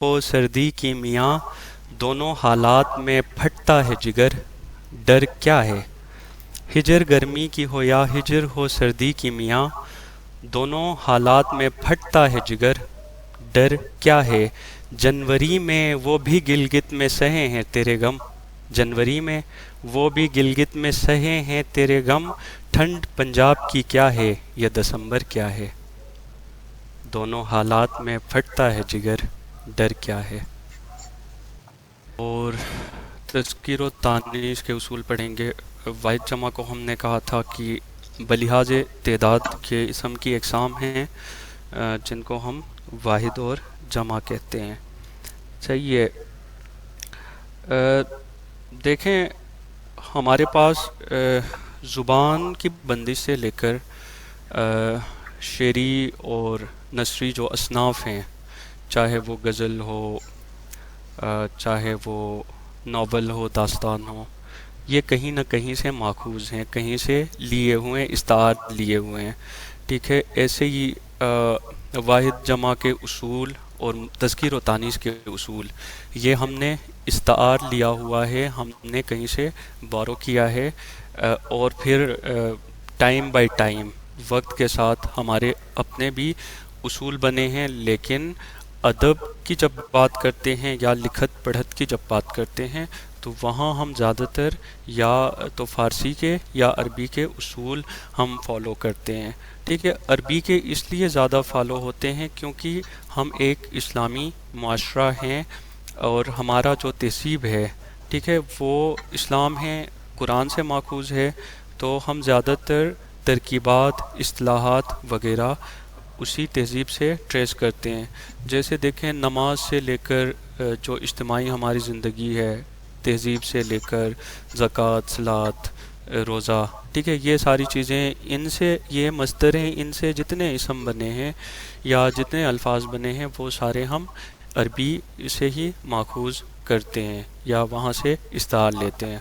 ہو سردی کی میاں دونوں حالات میں پھٹتا ہے جگر ڈر کیا ہے ہجر گرمی کی ہو یا ہجر ہو سردی کی میاں دونوں حالات میں پھٹتا ہے جگر ڈر کیا ہے جنوری میں وہ بھی گلگت میں سہے ہیں تیرے غم جنوری میں وہ بھی گلگت میں سہے ہیں تیرے غم ٹھنڈ پنجاب کی کیا ہے یا دسمبر کیا ہے دونوں حالات میں پھٹتا ہے جگر ڈر کیا ہے اور تذکیر و تانیث کے اصول پڑھیں گے واحد جمع کو ہم نے کہا تھا کہ بلحاظ تعداد کے اسم کی اقسام ہیں جن کو ہم واحد اور جمع کہتے ہیں صحیح ہے دیکھیں ہمارے پاس زبان کی بندش سے لے کر شعری اور نثری جو اصناف ہیں چاہے وہ غزل ہو چاہے وہ ناول ہو داستان ہو یہ کہیں نہ کہیں سے ماخوذ ہیں کہیں سے لیے ہوئے ہیں استعار لیے ہوئے ہیں ٹھیک ہے ایسے ہی واحد جمع کے اصول اور تذکیر و تانیث کے اصول یہ ہم نے استعار لیا ہوا ہے ہم نے کہیں سے بورو کیا ہے اور پھر ٹائم بائی ٹائم وقت کے ساتھ ہمارے اپنے بھی اصول بنے ہیں لیکن ادب کی جب بات کرتے ہیں یا لکھت پڑھت کی جب بات کرتے ہیں تو وہاں ہم زیادہ تر یا تو فارسی کے یا عربی کے اصول ہم فالو کرتے ہیں ٹھیک ہے عربی کے اس لیے زیادہ فالو ہوتے ہیں کیونکہ ہم ایک اسلامی معاشرہ ہیں اور ہمارا جو تہذیب ہے ٹھیک ہے وہ اسلام ہے قرآن سے ماخوذ ہے تو ہم زیادہ تر ترکیبات اصطلاحات وغیرہ اسی تہذیب سے ٹریس کرتے ہیں جیسے دیکھیں نماز سے لے کر جو اجتماعی ہماری زندگی ہے تہذیب سے لے کر زکوٰۃ صلاۃ روزہ ٹھیک ہے یہ ساری چیزیں ان سے یہ مصدر ہیں ان سے جتنے اسم بنے ہیں یا جتنے الفاظ بنے ہیں وہ سارے ہم عربی سے ہی ماخوذ کرتے ہیں یا وہاں سے استعار لیتے ہیں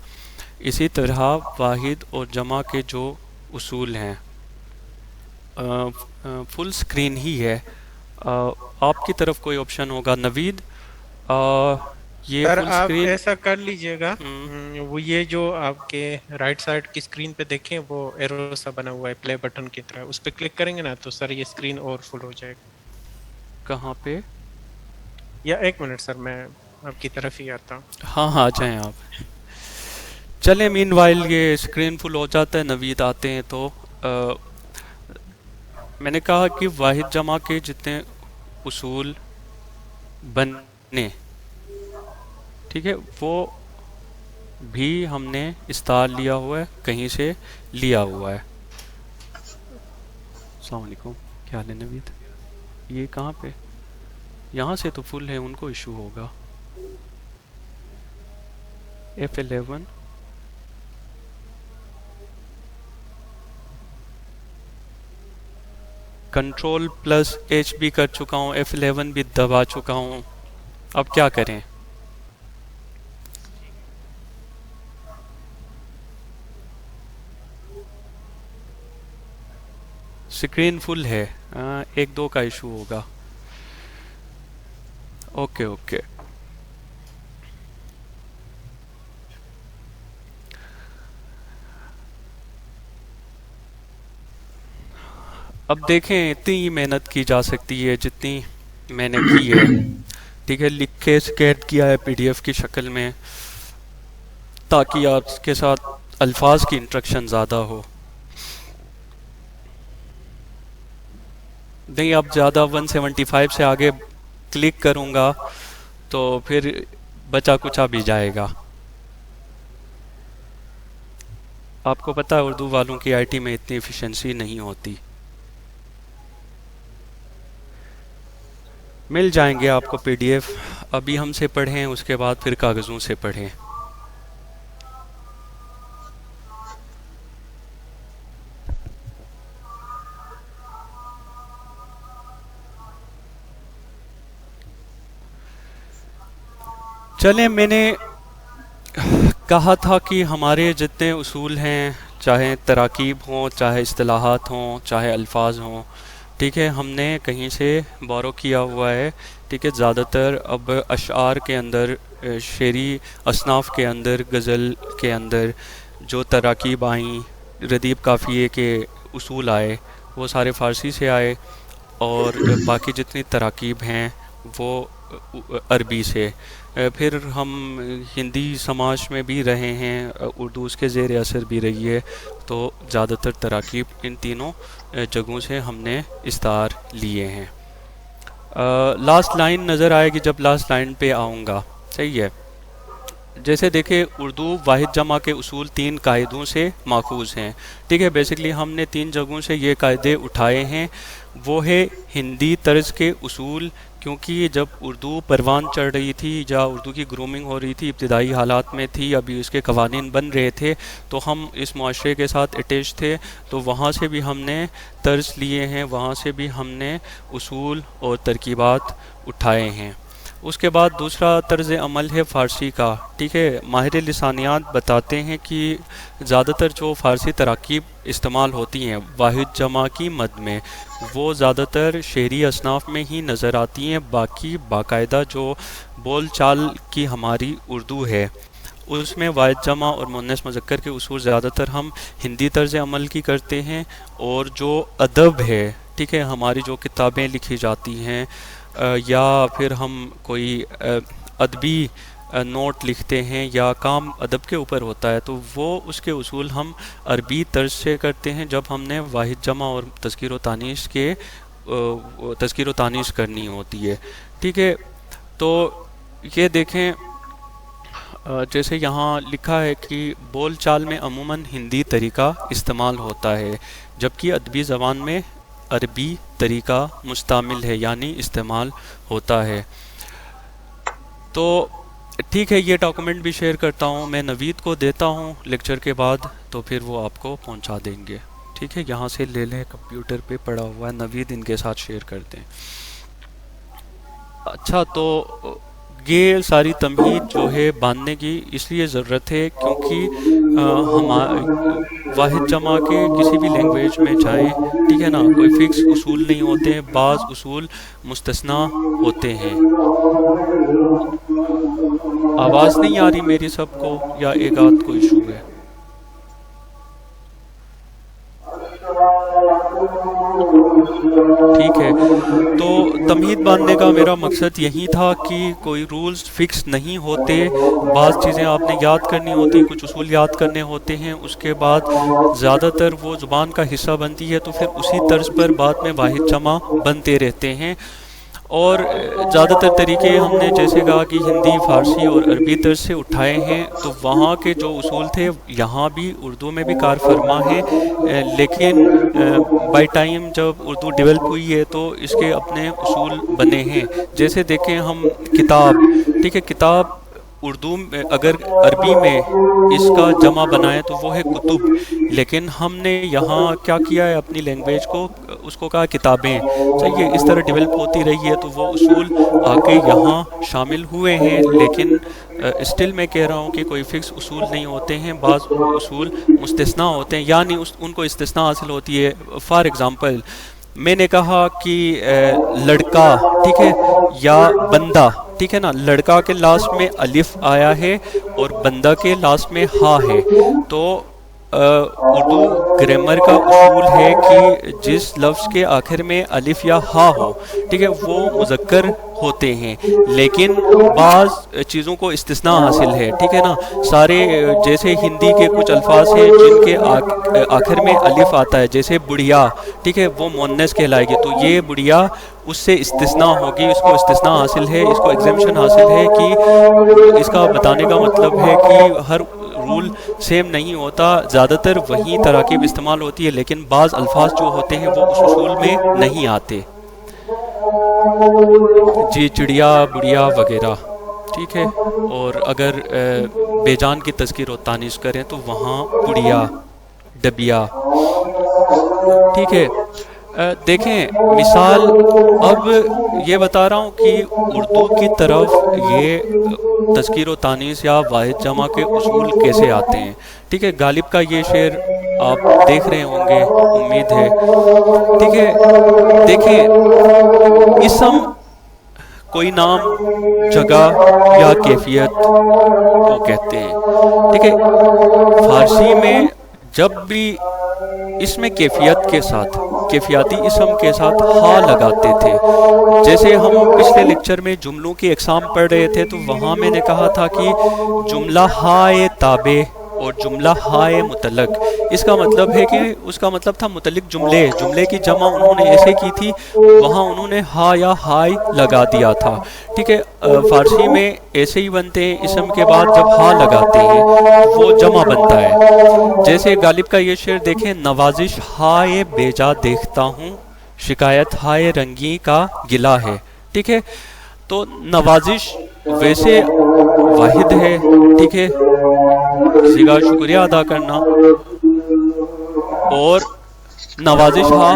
اسی طرح واحد اور جمع کے جو اصول ہیں فل سکرین ہی ہے آپ کی طرف کوئی آپشن ہوگا نوید یہ سر فل آپ سکرین ایسا کر لیجئے گا وہ یہ جو آپ کے رائٹ سائڈ کی سکرین پہ دیکھیں وہ ایرو سا بنا ہوا ہے پلے بٹن کی طرح اس پہ کلک کریں گے نا تو سر یہ سکرین اور فل ہو جائے گا کہاں پہ یا ایک منٹ سر میں آپ کی طرف ہی آتا ہوں ہاں آ جائیں آپ چلیں مین وائل یہ سکرین فل ہو جاتا ہے نوید آتے ہیں تو میں نے کہا کہ واحد جمع کے جتنے اصول بنے ٹھیک ہے وہ بھی ہم نے استعار لیا ہوا ہے کہیں سے لیا ہوا ہے السلام علیکم کیا حال ہے نوید یہ کہاں پہ یہاں سے تو فل ہے ان کو ایشو ہوگا F11 کنٹرول پلس ایچ بھی کر چکا ہوں F11 بھی دبا چکا ہوں اب کیا کریں سکرین فل ہے ایک دو کا ایشو ہوگا اوکے اوکے اب دیکھیں اتنی ہی محنت کی جا سکتی ہے جتنی میں نے کی ہے ٹھیک ہے لکھ کے اسکیٹ کیا ہے PDF کی شکل میں تاکہ آپ کے ساتھ الفاظ کی انٹریکشن زیادہ ہو نہیں اب زیادہ 175 سے آگے کلک کروں گا تو پھر بچا کچا بھی جائے گا آپ کو پتہ ہے اردو والوں کی IT میں اتنی ایفیشنسی نہیں ہوتی مل جائیں گے آپ کو PDF ابھی ہم سے پڑھیں اس کے بعد پھر کاغذوں سے پڑھیں چلیں میں نے کہا تھا کہ ہمارے جتنے اصول ہیں چاہے تراکیب ہوں چاہے اصطلاحات ہوں چاہے الفاظ ہوں ٹھیک ہے ہم نے کہیں سے بورو کیا ہوا ہے ٹھیک ہے، زیادہ تر اب اشعار کے اندر، شعری اصناف کے اندر، غزل کے اندر جو تراکیب آئیں، ردیف قافیے کے اصول آئے، وہ سارے فارسی سے آئے، اور باقی جتنی تراکیب ہیں وہ عربی سے۔ پھر ہم ہندی سماج میں بھی رہے ہیں، اردو اس کے زیر اثر بھی رہی ہے، تو زیادہ تر تراکیب ان تینوں جگہوں سے ہم نے استعار لیے ہیں۔ لاسٹ لائن نظر آئے گی جب لاسٹ لائن پہ آؤں گا، صحیح ہے۔ جیسے دیکھیں، اردو واحد جمع کے اصول 3 قاعدوں سے ماخوذ ہیں، ٹھیک ہے۔ بیسکلی ہم نے 3 جگہوں سے یہ قاعدے اٹھائے ہیں۔ وہ ہے ہندی طرز کے اصول، کیونکہ جب اردو پروان چڑھ رہی تھی یا اردو کی گرومنگ ہو رہی تھی، ابتدائی حالات میں تھی، ابھی اس کے قوانین بن رہے تھے، تو ہم اس معاشرے کے ساتھ اٹیچ تھے، تو وہاں سے بھی ہم نے طرز لیے ہیں، وہاں سے بھی ہم نے اصول اور ترکیبات اٹھائے ہیں۔ اس کے بعد دوسرا طرز عمل ہے فارسی کا، ٹھیک ہے۔ ماہر لسانیات بتاتے ہیں کہ زیادہ تر جو فارسی تراکیب استعمال ہوتی ہیں واحد جمع کی مد میں، وہ زیادہ تر شعری اصناف میں ہی نظر آتی ہیں۔ باقی باقاعدہ جو بول چال کی ہماری اردو ہے، اس میں واحد جمع اور مؤنث مذکر کے اصول زیادہ تر ہم ہندی طرز عمل کی کرتے ہیں، اور جو ادب ہے، ٹھیک ہے، ہماری جو کتابیں لکھی جاتی ہیں، یا پھر ہم کوئی ادبی نوٹ لکھتے ہیں یا کام ادب کے اوپر ہوتا ہے، تو وہ اس کے اصول ہم عربی طرز سے کرتے ہیں جب ہم نے واحد جمع اور تذکیر و تانیث کے تذکیر و تانیث کرنی ہوتی ہے، ٹھیک ہے۔ تو یہ دیکھیں، جیسے یہاں لکھا ہے کہ بول چال میں عموماً ہندی طریقہ استعمال ہوتا ہے، جبکہ ادبی زبان میں عربی طریقہ مستعمل ہے، یعنی استعمال ہوتا ہے۔ تو ٹھیک ہے، یہ ڈاکومنٹ بھی شیئر کرتا ہوں، میں نوید کو دیتا ہوں لیکچر کے بعد، تو پھر وہ آپ کو پہنچا دیں گے، ٹھیک ہے۔ یہاں سے لے لیں، کمپیوٹر پہ پڑا ہوا ہے، نوید ان کے ساتھ شیئر کر دیں۔ اچھا، تو یہ ساری تمہید جو ہے باندھنے کی اس لیے ضرورت ہے کیونکہ واحد جمع کے کسی بھی لینگویج میں جائیں، ٹھیک ہے نا، کوئی فکس اصول نہیں ہوتے ہیں، بعض اصول مستثنیٰ ہوتے ہیں۔ آواز نہیں آ رہی میری سب کو، یا ایک آدھ کو ایشو ہے؟ ٹھیک ہے، تو تمہید باندھنے کا میرا مقصد یہی تھا کہ کوئی رولز فکس نہیں ہوتے، بعض چیزیں آپ نے یاد کرنی ہوتی، کچھ اصول یاد کرنے ہوتے ہیں، اس کے بعد زیادہ تر وہ زبان کا حصہ بنتی ہے، تو پھر اسی طرز پر بعد میں واحد جمع بنتے رہتے ہیں۔ اور زیادہ تر طریقے ہم نے جیسے کہا کہ ہندی، فارسی اور عربی طرز سے اٹھائے ہیں، تو وہاں کے جو اصول تھے یہاں بھی اردو میں بھی کار فرما ہیں، لیکن بائی ٹائم جب اردو ڈیولپ ہوئی ہے تو اس کے اپنے اصول بنے ہیں۔ جیسے دیکھیں ہم کتاب، ٹھیک ہے، کتاب اردو میں اگر عربی میں اس کا جمع بنائیں تو وہ ہے کتب، لیکن ہم نے یہاں کیا کیا ہے، اپنی لینگویج کو اس کو کہا کتابیں، صحیح ہے۔ اس طرح ڈیولپ ہوتی رہی ہے تو وہ اصول آ کے یہاں شامل ہوئے ہیں، لیکن اسٹل میں کہہ رہا ہوں کہ کوئی فکس اصول نہیں ہوتے ہیں، بعض اصول مستثنیٰ ہوتے ہیں، یعنی ان کو استثناء حاصل ہوتی ہے۔ فار ایگزامپل میں نے کہا کہ لڑکا، ٹھیک ہے، یا بندہ، ٹھیک ہے نا، لڑکا کے لاسٹ میں الف آیا ہے اور بندہ کے لاسٹ میں ہا ہے، تو اردو گرامر کا اصول ہے کہ جس لفظ کے آخر میں الف یا ہا ہو، ٹھیک ہے، وہ مذکر ہوتے ہیں، لیکن بعض چیزوں کو استثناء حاصل ہے، ٹھیک ہے نا۔ سارے جیسے ہندی کے کچھ الفاظ ہیں جن کے آخر میں الف آتا ہے، جیسے بڑھیا، ٹھیک ہے، وہ مؤنث کہلائے گی، تو یہ بڑھیا اس سے استثناء ہوگی، اس کو استثناء حاصل ہے، اس کو ایگزیمشن حاصل ہے، کہ اس کا بتانے کا مطلب ہے کہ ہر رول سیم نہیں ہوتا، زیادہ تر وہی تراکیب استعمال ہوتی ہے، لیکن بعض الفاظ جو ہوتے ہیں وہ اس اصول میں نہیں آتے، جی، چڑیا، بڑیا وغیرہ، ٹھیک ہے۔ اور اگر بے جان کی تذکیر و تانیث کریں تو وہاں پڑیا، ڈبیا، ٹھیک ہے۔ دیکھیں مثال، اب یہ بتا رہا ہوں کہ اردو کی طرف یہ تذکیر و تانیث یا واحد جمع کے اصول کیسے آتے ہیں، ٹھیک ہے۔ غالب کا یہ شعر آپ دیکھ رہے ہوں گے، امید ہے، ٹھیک ہے۔ دیکھیں، اسم کوئی نام جگہ یا کیفیت کو کہتے ہیں. ٹھیک ہے، فارسی میں جب بھی اس میں کیفیت کے ساتھ، کیفیاتی اسم کے ساتھ ہا لگاتے تھے. جیسے ہم پچھلے لیکچر میں جملوں کی اقسام پڑھ رہے تھے تو وہاں میں نے کہا تھا کہ جملہ ہائے تابع اور جملہ ہائے متعلق، اس کا مطلب ہے کہ اس کا مطلب تھا متعلق جملے کی جمع انہوں نے ایسے کی تھی، وہاں انہوں نے ہا یا ہائے لگا دیا تھا. ٹھیک ہے، فارسی میں ایسے ہی بنتے ہیں، اسم کے بعد جب ہا لگاتے ہیں وہ جمع بنتا ہے. جیسے غالب کا یہ شعر دیکھیں، نوازش ہائے بیجا دیکھتا ہوں، شکایت ہائے رنگی کا گلہ ہے. ٹھیک ہے، تو نوازش ویسے واحد ہے. ٹھیک ہے، کسی کا شکریہ ادا کرنا، اور نوازش ہا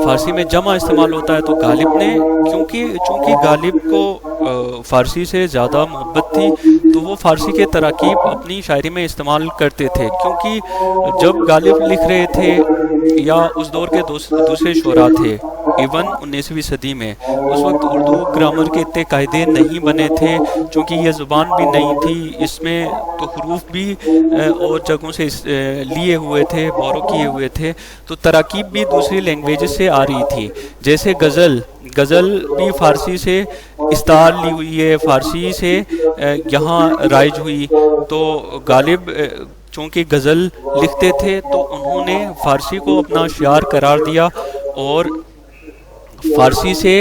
فارسی میں جمع استعمال ہوتا ہے. تو غالب نے چونکہ غالب کو فارسی سے زیادہ محبت تھی تو وہ فارسی کے تراکیب اپنی شاعری میں استعمال کرتے تھے. کیونکہ جب غالب لکھ رہے تھے یا اس دور کے دوسرے شعراء تھے، ایون 19ویں صدی میں، اس وقت اردو گرامر کے اتنے قاعدے نہیں بنے تھے، چونکہ یہ زبان بھی نہیں تھی، اس میں تو حروف بھی اور جگہوں سے لیے ہوئے تھے، بورو کیے ہوئے تھے، تو تراکیب بھی دوسری لینگویجز سے آ رہی تھی. جیسے غزل بھی فارسی سے استعار لی ہوئی ہے، فارسی سے یہاں رائج ہوئی. تو غالب چونکہ غزل لکھتے تھے تو انہوں نے فارسی کو اپنا شعار قرار دیا اور فارسی سے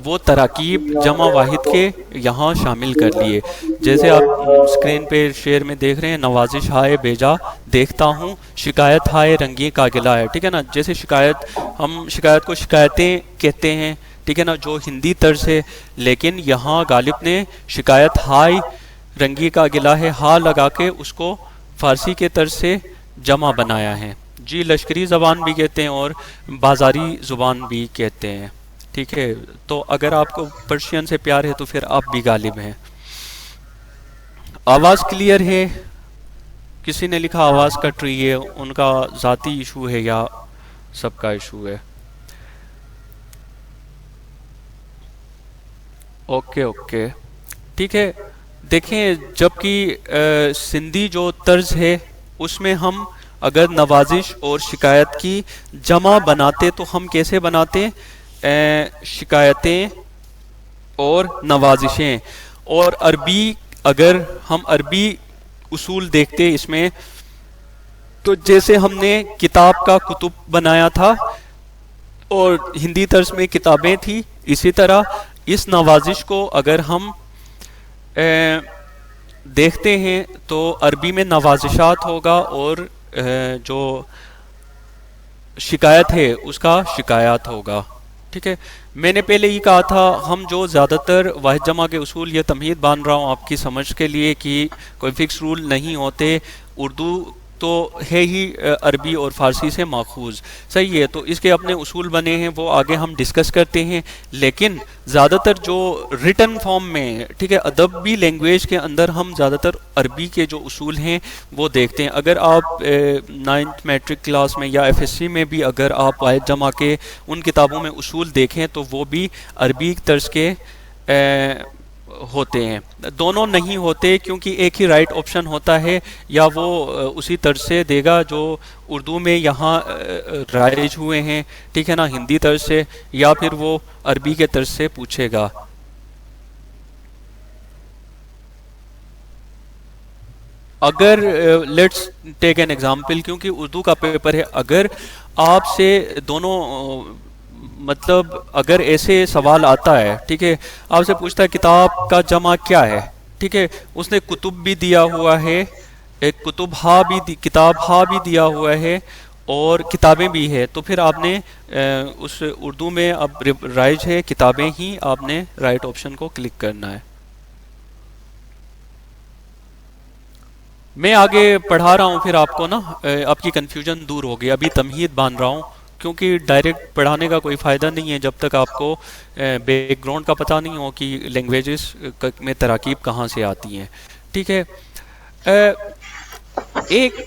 وہ تراکیب جمع واحد کے یہاں شامل کر لیے. جیسے آپ اسکرین پہ شعر میں دیکھ رہے ہیں، نوازش ہائے بیجا دیکھتا ہوں، شکایت ہائے رنگی کا گلہ ہے. ٹھیک ہے نا، جیسے ہم شکایت کو شکایتیں کہتے ہیں، ٹھیک ہے نا، جو ہندی طرز ہے، لیکن یہاں غالب نے شکایت ہائے رنگی کا گلہ ہے ہا لگا کے اس کو فارسی کے طرز سے جمع بنایا ہے. جی، لشکری زبان بھی کہتے ہیں اور بازاری زبان بھی کہتے ہیں. ٹھیک ہے، تو اگر آپ کو پرشین سے پیار ہے تو پھر آپ بھی غالب ہیں. آواز کلیئر ہے؟ کسی نے لکھا آواز کٹ رہی ہے، ان کا ذاتی ایشو ہے یا سب کا ایشو ہے؟ اوکے ٹھیک ہے. دیکھیں، جبکہ سندھی جو طرز ہے اس میں ہم اگر نوازش اور شکایت کی جمع بناتے تو ہم کیسے بناتے؟ شکایتیں اور نوازشیں. اور عربی، اگر ہم عربی اصول دیکھتے اس میں، تو جیسے ہم نے کتاب کا کتب بنایا تھا اور ہندی طرز میں کتابیں تھی، اسی طرح اس نوازش کو اگر ہم دیکھتے ہیں تو عربی میں نوازشات ہوگا اور جو شکایت ہے اس کا شکایات ہوگا. ٹھیک ہے، میں نے پہلے ہی کہا تھا ہم جو زیادہ تر واحد جمع کے اصول، یہ تمہید باندھ رہا ہوں آپ کی سمجھ کے لیے کہ کوئی فکس رول نہیں ہوتے. اردو تو ہے ہی عربی اور فارسی سے ماخوذ، صحیح ہے، تو اس کے اپنے اصول بنے ہیں، وہ آگے ہم ڈسکس کرتے ہیں. لیکن زیادہ تر جو ریٹن فارم میں، ٹھیک ہے، ادبی لینگویج کے اندر ہم زیادہ تر عربی کے جو اصول ہیں وہ دیکھتے ہیں. اگر آپ 9th میٹرک کلاس میں یا FSC میں بھی اگر آپ واحد جمع کے ان کتابوں میں اصول دیکھیں تو وہ بھی عربی طرز کے ہوتے ہیں. دونوں نہیں ہوتے، کیونکہ ایک ہی رائٹ آپشن ہوتا ہے، یا وہ اسی طرز سے دے گا جو اردو میں یہاں رائج ہوئے ہیں، ٹھیک ہے نا، ہندی طرز سے، یا پھر وہ عربی کے طرز سے پوچھے گا. اگر لیٹس ٹیک این ایگزامپل، کیونکہ اردو کا پیپر ہے، اگر آپ سے دونوں مطلب اگر ایسے سوال آتا ہے، ٹھیک ہے، آپ سے پوچھتا ہے کتاب کا جمع کیا ہے، ٹھیک ہے، اس نے کتب بھی دیا ہوا ہے، ایک کتاب ہا بھی دیا ہوا ہے اور کتابیں بھی ہے، تو پھر آپ نے اس اردو میں اب رائج ہے کتابیں ہی، آپ نے رائٹ آپشن کو کلک کرنا ہے. میں آگے پڑھا رہا ہوں، پھر آپ کو نا آپ کی کنفیوژن دور ہوگی. ابھی تمہید باندھ رہا ہوں، کیونکہ ڈائریکٹ پڑھانے کا کوئی فائدہ نہیں ہے جب تک آپ کو بیک گراؤنڈ کا پتہ نہیں ہو کہ لینگویجز میں تراکیب کہاں سے آتی ہیں. ٹھیک ہے، ایک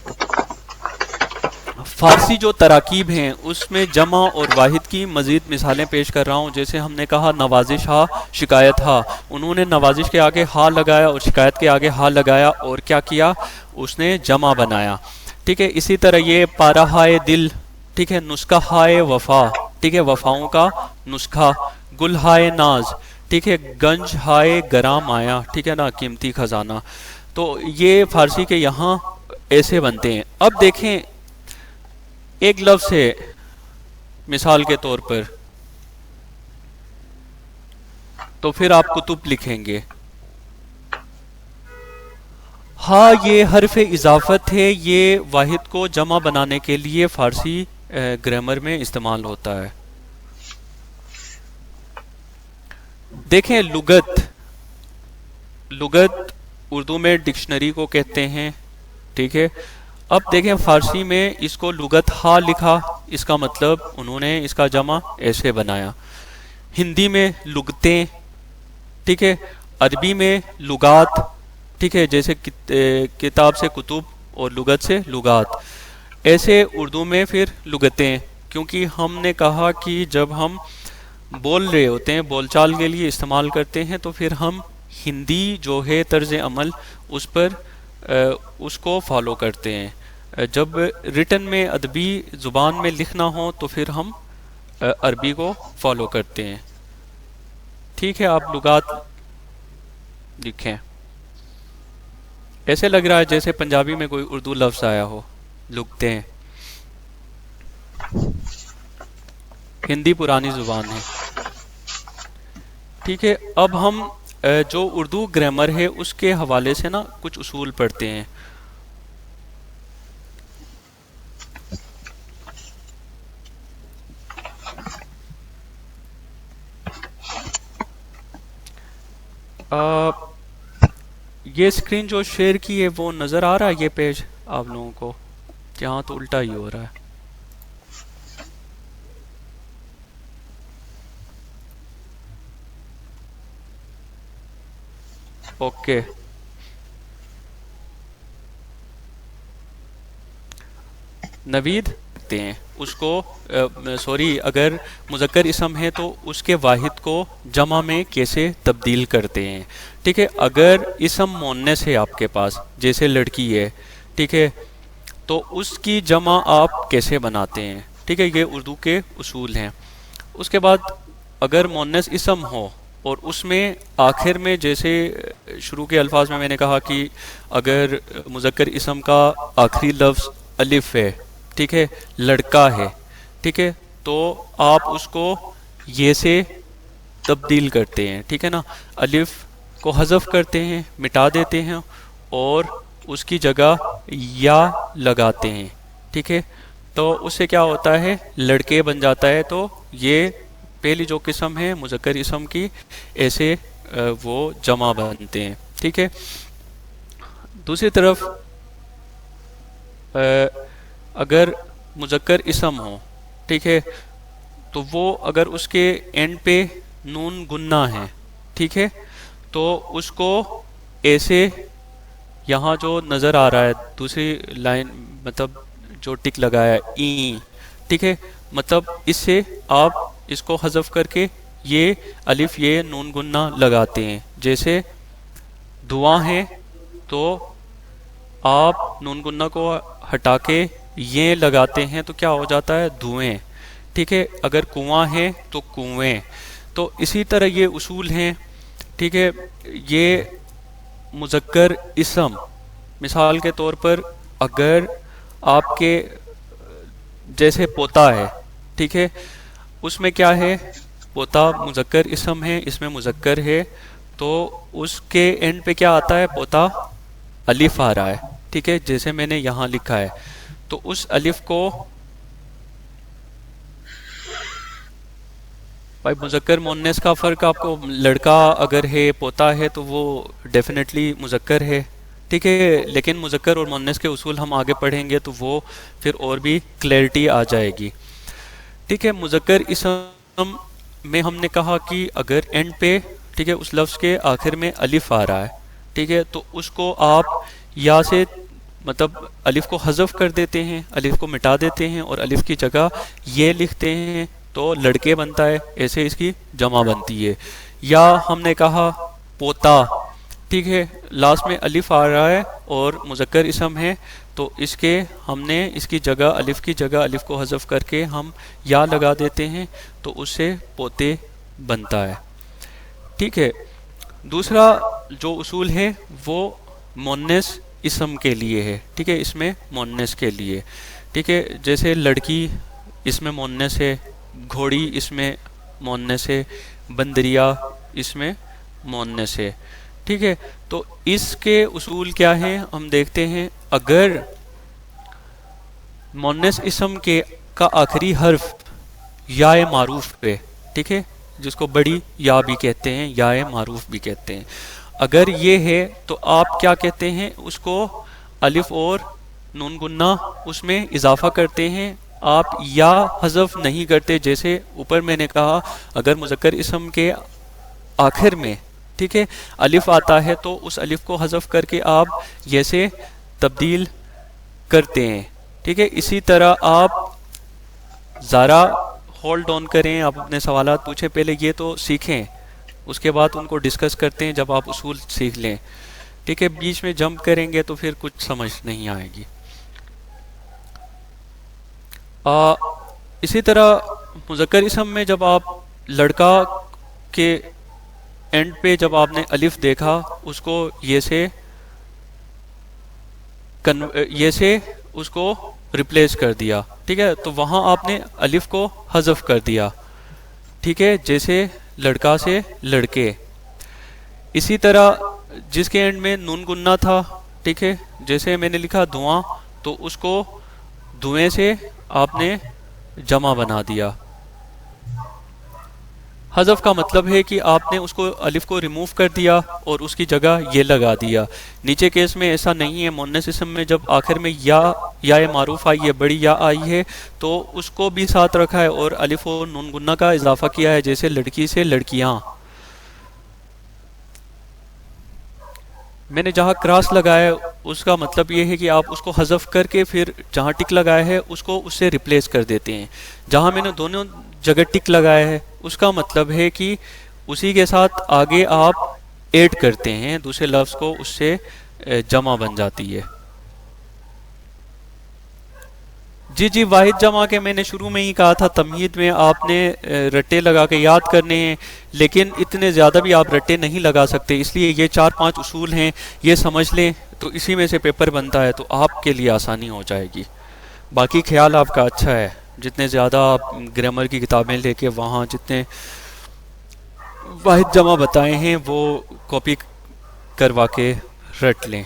فارسی جو تراکیب ہیں اس میں جمع اور واحد کی مزید مثالیں پیش کر رہا ہوں. جیسے ہم نے کہا نوازش ہا شکایت ہا, انہوں نے نوازش کے آگے ہا لگایا اور شکایت کے آگے ہا لگایا اور کیا کیا, اس نے جمع بنایا. ٹھیک ہے, اسی طرح یہ پارہ ہائے دل, ٹھیک ہے, نسخہ ہائے وفا, ٹھیک ہے, وفاؤں کا نسخہ, گل ہائے ناز, ٹھیک ہے, گنج ہائے گرام آیا, ٹھیک ہے نا, قیمتی خزانہ. تو یہ فارسی کے یہاں ایسے بنتے ہیں. اب دیکھیں ایک لفظ ہے مثال کے طور پر, تو پھر آپ کتب لکھیں گے. ہاں یہ حرف اضافت ہے, یہ واحد کو جمع بنانے کے لیے فارسی گرامر میں استعمال ہوتا ہے. دیکھیں لغت, لغت اردو میں ڈکشنری کو کہتے ہیں, ٹھیک ہے. اب دیکھیں فارسی میں اس کو لغت ہا لکھا, اس کا مطلب انہوں نے اس کا جمع ایسے بنایا. ہندی میں لغتیں, ٹھیک ہے, عربی میں لغات, ٹھیک ہے, جیسے کتاب سے کتب اور لغت سے لغات. ایسے اردو میں پھر لغتیں, کیونکہ ہم نے کہا کہ جب ہم بول رہے ہوتے ہیں, بول چال کے لیے استعمال کرتے ہیں, تو پھر ہم ہندی جو ہے طرز عمل اس پر اس کو فالو کرتے ہیں. جب ریٹن میں ادبی زبان میں لکھنا ہو تو پھر ہم عربی کو فالو کرتے ہیں. ٹھیک ہے, آپ لغات لکھیں. ایسے لگ رہا ہے جیسے پنجابی میں کوئی اردو لفظ آیا ہو, لکھتے ہیں. ہندی پرانی زبان ہے, ٹھیک ہے. اب ہم جو اردو گرامر ہے اس کے حوالے سے نا کچھ اصول پڑھتے ہیں. یہ اسکرین جو شیئر کی ہے وہ نظر آ رہا ہے, یہ پیج آپ لوگوں کو, یہاں تو الٹا ہی ہو رہا ہے. اوکے, نوید کہتے ہیں اس کو, سوری, اگر مذکر اسم ہے تو اس کے واحد کو جمع میں کیسے تبدیل کرتے ہیں. ٹھیک ہے, اگر اسم مونس ہے آپ کے پاس, جیسے لڑکی ہے, ٹھیک ہے, تو اس کی جمع آپ کیسے بناتے ہیں. ٹھیک ہے, یہ اردو کے اصول ہیں. اس کے بعد اگر مونس اسم ہو اور اس میں آخر میں, جیسے شروع کے الفاظ میں نے کہا کہ اگر مذکر اسم کا آخری لفظ الف ہے, ٹھیک ہے, لڑکا ہے, ٹھیک ہے, تو آپ اس کو یہ سے تبدیل کرتے ہیں. ٹھیک ہے نا, الف کو حذف کرتے ہیں, مٹا دیتے ہیں اور اس کی جگہ یا لگاتے ہیں. ٹھیک ہے, تو اس سے کیا ہوتا ہے, لڑکے بن جاتا ہے. تو یہ پہلی جو قسم ہے مذکر اسم کی, ایسے وہ جمع بنتے ہیں. ٹھیک ہے. دوسری طرف اگر مذکر اسم ہو, ٹھیک ہے, تو وہ اگر اس کے اینڈ پہ نون گننا ہے, ٹھیک ہے, تو اس کو ایسے, یہاں جو نظر آ رہا ہے دوسری لائن, مطلب جو ٹک لگایا ہے ای, ٹھیک ہے, مطلب اس سے آپ اس کو حذف کر کے یہ الف یہ نون گننا لگاتے ہیں. جیسے دعا ہے تو آپ نون گننا کو ہٹا کے یہ لگاتے ہیں تو کیا ہو جاتا ہے, دھوئیں. ٹھیک ہے, اگر کنواں ہے تو کنویں. تو اسی طرح یہ اصول ہیں. ٹھیک ہے, یہ مذکر اسم, مثال کے طور پر اگر آپ کے جیسے پوتا ہے, ٹھیک ہے, اس میں کیا ہے, پوتا مذکر اسم ہے, اس میں مذکر ہے, تو اس کے اینڈ پہ کیا آتا ہے, پوتا الف آ رہا ہے. ٹھیک ہے, جیسے میں نے یہاں لکھا ہے, تو اس الف کو بھائی مذکر مونس کا فرق آپ کو, لڑکا اگر ہے پوتا ہے تو وہ ڈیفینیٹلی مذکر ہے. ٹھیک ہے, لیکن مذکر اور مونس کے اصول ہم آگے پڑھیں گے تو وہ پھر اور بھی کلیئرٹی آ جائے گی. ٹھیک ہے, مذکر اسم میں ہم نے کہا کہ اگر اینڈ پہ, ٹھیک ہے, اس لفظ کے آخر میں الف آ رہا ہے, ٹھیک ہے, تو اس کو آپ یا سے مطلب الف کو حذف کر دیتے ہیں، الف کو مٹا دیتے ہیں اور الف کی جگہ یہ لکھتے ہیں تو لڑکے بنتا ہے، ایسے اس کی جمع بنتی ہے۔ یا ہم نے کہا پوتا، ٹھیک ہے، لاسٹ میں الف آ رہا ہے اور مذکر اسم ہے تو اس کے ہم نے اس کی جگہ الف کی جگہ الف کو حذف کر کے ہم یا لگا دیتے ہیں تو اس سے پوتے بنتا ہے، ٹھیک ہے۔ دوسرا جو اصول ہے وہ مونس اسم کے لیے ہے، ٹھیک ہے، اس میں مونس کے لیے، ٹھیک ہے، جیسے لڑکی اس میں مونس ہے، گھوڑی اس میں مونس ہے، بندریا اس میں مونس ہے، ٹھیک ہے۔ تو اس کے اصول کیا ہیں ہم دیکھتے ہیں۔ اگر مونس اسم کے کا آخری حرف یا معروف پہ، ٹھیک ہے، جس کو بڑی یا بھی کہتے ہیں، یا معروف بھی کہتے ہیں، اگر یہ ہے تو آپ کیا کہتے ہیں، اس کو الف اور نون گنہ اس میں اضافہ کرتے ہیں، آپ یا حذف نہیں کرتے۔ جیسے اوپر میں نے کہا اگر مذکر اسم کے آخر میں، ٹھیک ہے، الف آتا ہے تو اس الف کو حذف کر کے آپ یہ سے تبدیل کرتے ہیں، ٹھیک ہے۔ اسی طرح آپ ذرا ہولڈ آن کریں، آپ اپنے سوالات پوچھیں، پہلے یہ تو سیکھیں، اس کے بعد ان کو ڈسکس کرتے ہیں جب آپ اصول سیکھ لیں، ٹھیک ہے۔ بیچ میں جمپ کریں گے تو پھر کچھ سمجھ نہیں آئے گی۔ اسی طرح مذکر اسم میں جب آپ لڑکا کے اینڈ پہ جب آپ نے الف دیکھا اس کو یہ سے اس کو ریپلیس کر دیا، ٹھیک ہے، تو وہاں آپ نے الف کو حذف کر دیا، ٹھیک ہے، جیسے لڑکا سے لڑکے۔ اسی طرح جس کے اینڈ میں نون گنہ تھا، ٹھیک ہے، جیسے میں نے لکھا دھواں تو اس کو دھوئیں سے آپ نے جمع بنا دیا۔ حذف کا مطلب ہے کہ آپ نے اس کو الف کو ریموو کر دیا اور اس کی جگہ یہ لگا دیا۔ نیچے کیس میں ایسا نہیں ہے، مونس اسم میں جب آخر میں یا معروف آئی ہے، بڑی یا آئی ہے تو اس کو بھی ساتھ رکھا ہے اور الف اور نون گنہ کا اضافہ کیا ہے، جیسے لڑکی سے لڑکیاں۔ میں نے جہاں کراس لگایا اس کا مطلب یہ ہے کہ آپ اس کو حذف کر کے پھر جہاں ٹک لگایا ہے اس کو اس سے ریپلیس کر دیتے ہیں۔ جہاں میں نے دونوں جگہ ٹک لگایا ہے اس کا مطلب ہے کہ اسی کے ساتھ آگے آپ ایڈ کرتے ہیں دوسرے لفظ کو، اس سے جمع بن جاتی ہے۔ جی واحد جمع کے میں نے شروع میں ہی کہا تھا، تمہید میں آپ نے رٹے لگا کے یاد کرنے ہیں، لیکن اتنے زیادہ بھی آپ رٹے نہیں لگا سکتے، اس لیے یہ 4-5 اصول ہیں، یہ سمجھ لیں تو اسی میں سے پیپر بنتا ہے تو آپ کے لیے آسانی ہو جائے گی۔ باقی خیال آپ کا اچھا ہے، جتنے زیادہ آپ گرامر کی کتابیں لے کے وہاں جتنے واحد جمع بتائے ہیں وہ کاپی کروا کے رٹ لیں۔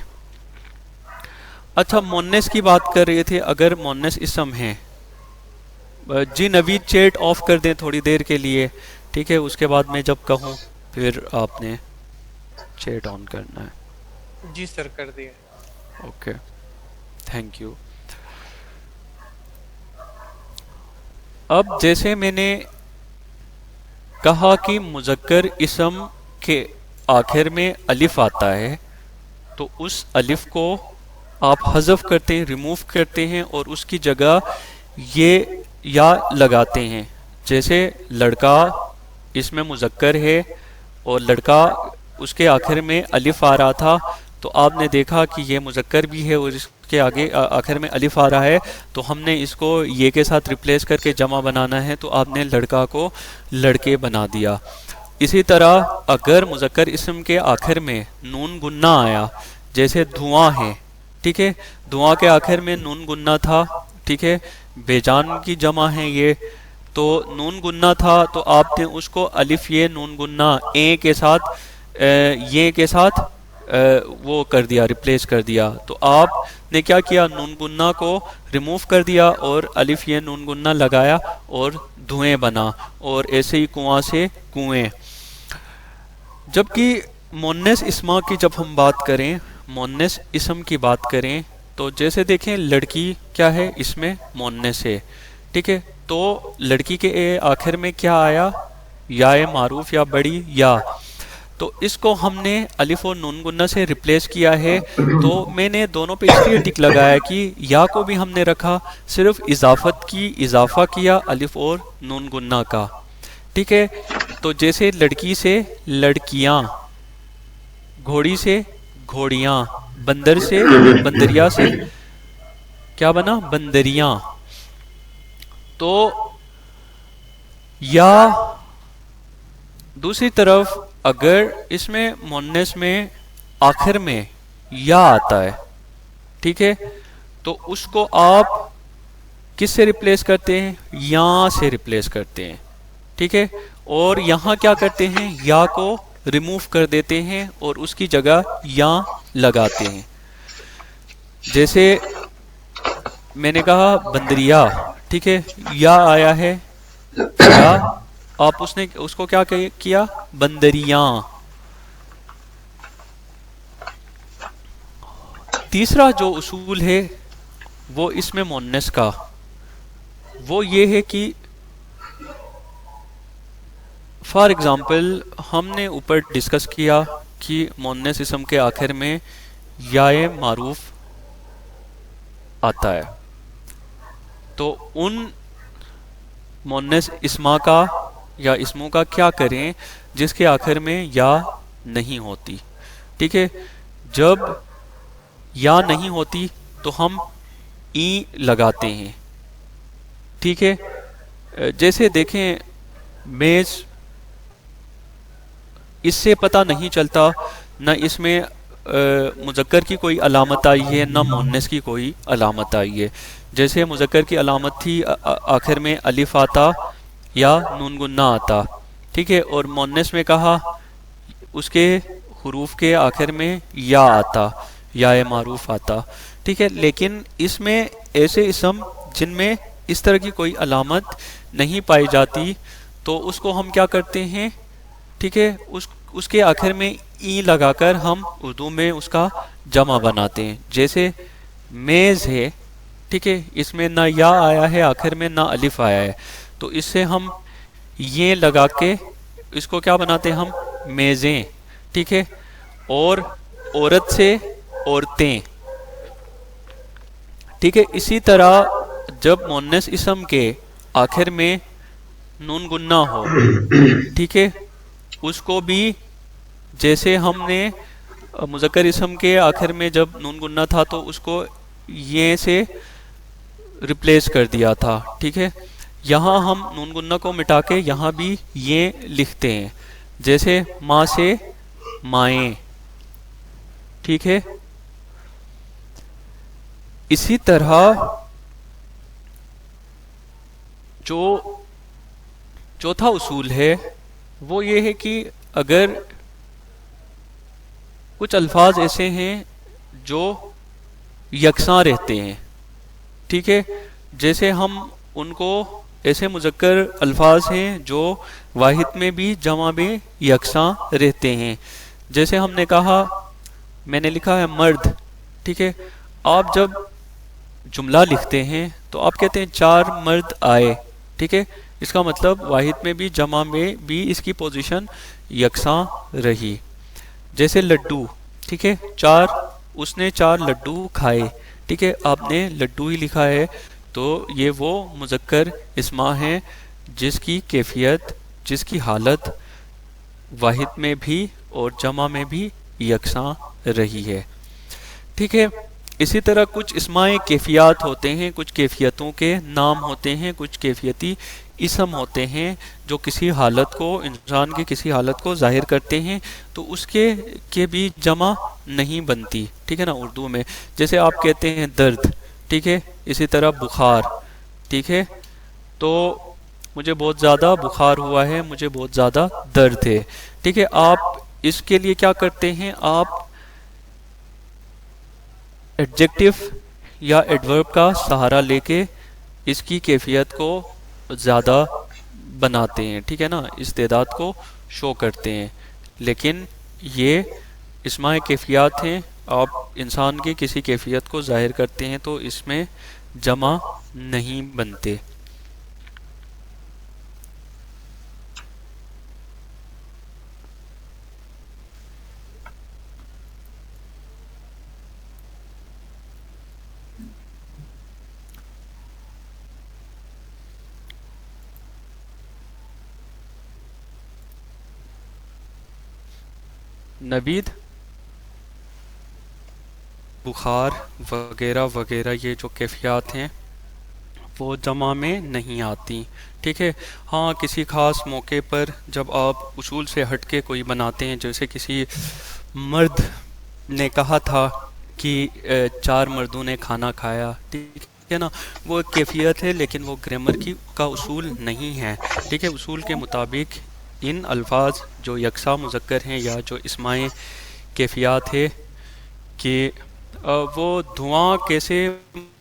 اچھا، مونس کی بات کر رہے تھے، اگر مونس اسم ہیں، جی نوید چیٹ آف کر دیں تھوڑی دیر کے لیے، ٹھیک ہے، اس کے بعد میں جب کہوں پھر آپ نے چیٹ آن کرنا ہے۔ جی سر کر دیا۔ Okay, thank you. اب جیسے میں نے کہا کہ مذکر اسم کے آخر میں الف آتا ہے تو اس الف کو آپ حذف کرتے ہیں، ریموو کرتے ہیں اور اس کی جگہ یہ یا لگاتے ہیں۔ جیسے لڑکا اس میں مذکر ہے اور لڑکا اس کے آخر میں الف آ رہا تھا تو آپ نے دیکھا کہ یہ مذکر بھی ہے اور اس کے آگے آخر میں الف آ رہا ہے تو ہم نے اس کو یہ کے ساتھ ریپلیس کر کے جمع بنانا ہے تو آپ نے لڑکا کو لڑکے بنا دیا۔ اسی طرح اگر مذکر اسم کے آخر میں نون گنہ آیا، جیسے دھواں ہے، ٹھیک ہے، دھواں کے آخر میں نون گنہ تھا، ٹھیک ہے، بے جان کی جمع ہے یہ، تو نون گنہ تھا تو آپ نے اس کو الف یہ نون گنہ اے کے ساتھ یہ کے ساتھ وہ کر دیا، ریپلیس کر دیا، تو آپ نے کیا کیا، نون گنہ کو ریموو کر دیا اور الف یہ نون گنہ لگایا اور دھوئیں بنا، اور ایسے ہی کنواں سے کنویں۔ جبکہ مونس اسما کی جب ہم بات کریں، مونس اسم کی بات کریں تو جیسے دیکھیں لڑکی کیا ہے، اس میں مونس ہے، ٹھیک ہے، تو لڑکی کے آخر میں کیا آیا، یا معروف یا بڑی یا، تو اس کو ہم نے الف اور نون گنہ سے ریپلیس کیا ہے. تو میں نے دونوں پہ اس لیے ٹک لگایا کہ یا کو بھی ہم نے رکھا صرف اضافت کی اضافہ کیا الف اور نون گنہ کا. ٹھیک ہے. تو جیسے لڑکی سے لڑکیاں، گھوڑی سے گھوڑیاں، بندر سے بندریا سے کیا بنا بندریاں. تو یا دوسری طرف اگر اس میں مونس میں آخر میں یا آتا ہے، ٹھیک ہے، تو اس کو آپ کس سے ریپلیس کرتے ہیں؟ یا سے ریپلیس کرتے ہیں. ٹھیک ہے. اور یہاں کیا کرتے ہیں؟ یا کو ریموو کر دیتے ہیں اور اس کی جگہ یا لگاتے ہیں. جیسے میں نے کہا بندریا، ٹھیک ہے، یا آیا ہے، یا آپ اس کو کیا کیا بندریاں. تیسرا جو اصول ہے وہ اس میں مونس کا، وہ یہ ہے کہ فار ایگزامپل ہم نے اوپر ڈسکس کیا کہ مونس اسم کے آخر میں یا معروف آتا ہے. تو ان مونس اسما کا یا اسموں کا کیا کریں جس کے آخر میں یا نہیں ہوتی. ٹھیک ہے. جب یا نہیں ہوتی تو ہم ای لگاتے ہیں. ٹھیک ہے. جیسے دیکھیں میز، اس سے پتہ نہیں چلتا نہ اس میں مذکر کی کوئی علامت آئی ہے نہ مونس کی کوئی علامت آئی ہے. جیسے مذکر کی علامت تھی آخر میں الف آتا یا نون گنہ آتا. ٹھیک ہے. اور مونس میں کہا اس کے حروف کے آخر میں یا آتا، یا معروف آتا. ٹھیک ہے. لیکن اس میں ایسے اسم جن میں اس طرح کی کوئی علامت نہیں پائی جاتی تو اس کو ہم کیا کرتے ہیں؟ ٹھیک ہے. اس کے آخر میں ای لگا کر ہم اردو میں اس کا جمع بناتے ہیں. جیسے میز ہے، ٹھیک ہے، اس میں نہ یا آیا ہے آخر میں نہ الف آیا ہے، تو اس سے ہم یہ لگا کے اس کو کیا بناتے ہیں ہم میزیں. ٹھیک ہے. اور عورت سے عورتیں. ٹھیک ہے. اسی طرح جب مونس اسم کے آخر میں نون گنہ ہو، ٹھیک ہے، اس کو بھی جیسے ہم نے مذکر اسم کے آخر میں جب نون گنہ تھا تو اس کو یہ سے ریپلیس کر دیا تھا. ٹھیک ہے. یہاں ہم نون گنہ کو مٹا کے یہاں بھی یہ لکھتے ہیں. جیسے ماں سے مائیں. ٹھیک ہے. اسی طرح جو چوتھا اصول ہے وہ یہ ہے کہ اگر کچھ الفاظ ایسے ہیں جو یکساں رہتے ہیں، ٹھیک ہے، جیسے ہم ان کو ایسے مذکر الفاظ ہیں جو واحد میں بھی جمع میں یکساں رہتے ہیں. جیسے ہم نے کہا، میں نے لکھا ہے مرد. ٹھیک ہے. آپ جب جملہ لکھتے ہیں تو آپ کہتے ہیں 4 مرد آئے. ٹھیک ہے. اس کا مطلب واحد میں بھی جمع میں بھی اس کی پوزیشن یکساں رہی. جیسے لڈو، ٹھیک ہے، اس نے 4 لڈو کھائے. ٹھیک ہے. آپ نے لڈو ہی لکھا ہے تو یہ وہ مذکر اسما ہیں جس کی کیفیت، جس کی حالت واحد میں بھی اور جمع میں بھی یکساں رہی ہے. ٹھیک ہے. اسی طرح کچھ اسماء کیفیات ہوتے ہیں، کچھ کیفیتوں کے نام ہوتے ہیں، کچھ کیفیتی اسم ہوتے ہیں جو کسی حالت کو، انسان کی کسی حالت کو ظاہر کرتے ہیں، تو اس کے بھی جمع نہیں بنتی. ٹھیک ہے نا اردو میں. جیسے آپ کہتے ہیں درد. ٹھیک ہے. اسی طرح بخار. ٹھیک ہے. تو مجھے بہت زیادہ بخار ہوا ہے، مجھے بہت زیادہ درد ہے. ٹھیک ہے. آپ اس کے لیے کیا کرتے ہیں؟ آپ ایڈجیکٹو یا ایڈورب کا سہارا لے کے اس کی کیفیت کو زیادہ بناتے ہیں. ٹھیک ہے نا، استعداد کو شو کرتے ہیں. لیکن یہ اسماء کیفیات ہیں. آپ انسان کی کسی کیفیت کو ظاہر کرتے ہیں تو اس میں جمع نہیں بنتے. نبید، بخار وغیرہ وغیرہ، یہ جو کیفیات ہیں وہ جمع میں نہیں آتی. ٹھیک ہے. ہاں کسی خاص موقع پر جب آپ اصول سے ہٹ کے کوئی بناتے ہیں، جیسے کسی مرد نے کہا تھا کہ 4 مردوں نے کھانا کھایا، ٹھیک ہے نا، وہ ایک کیفیت ہے لیکن وہ گرامر کی کا اصول نہیں ہے. ٹھیک ہے. اصول کے مطابق ان الفاظ جو یکساں مذکر ہیں یا جو اسمائے کیفیات ہے کہ وہ دھواں کیسے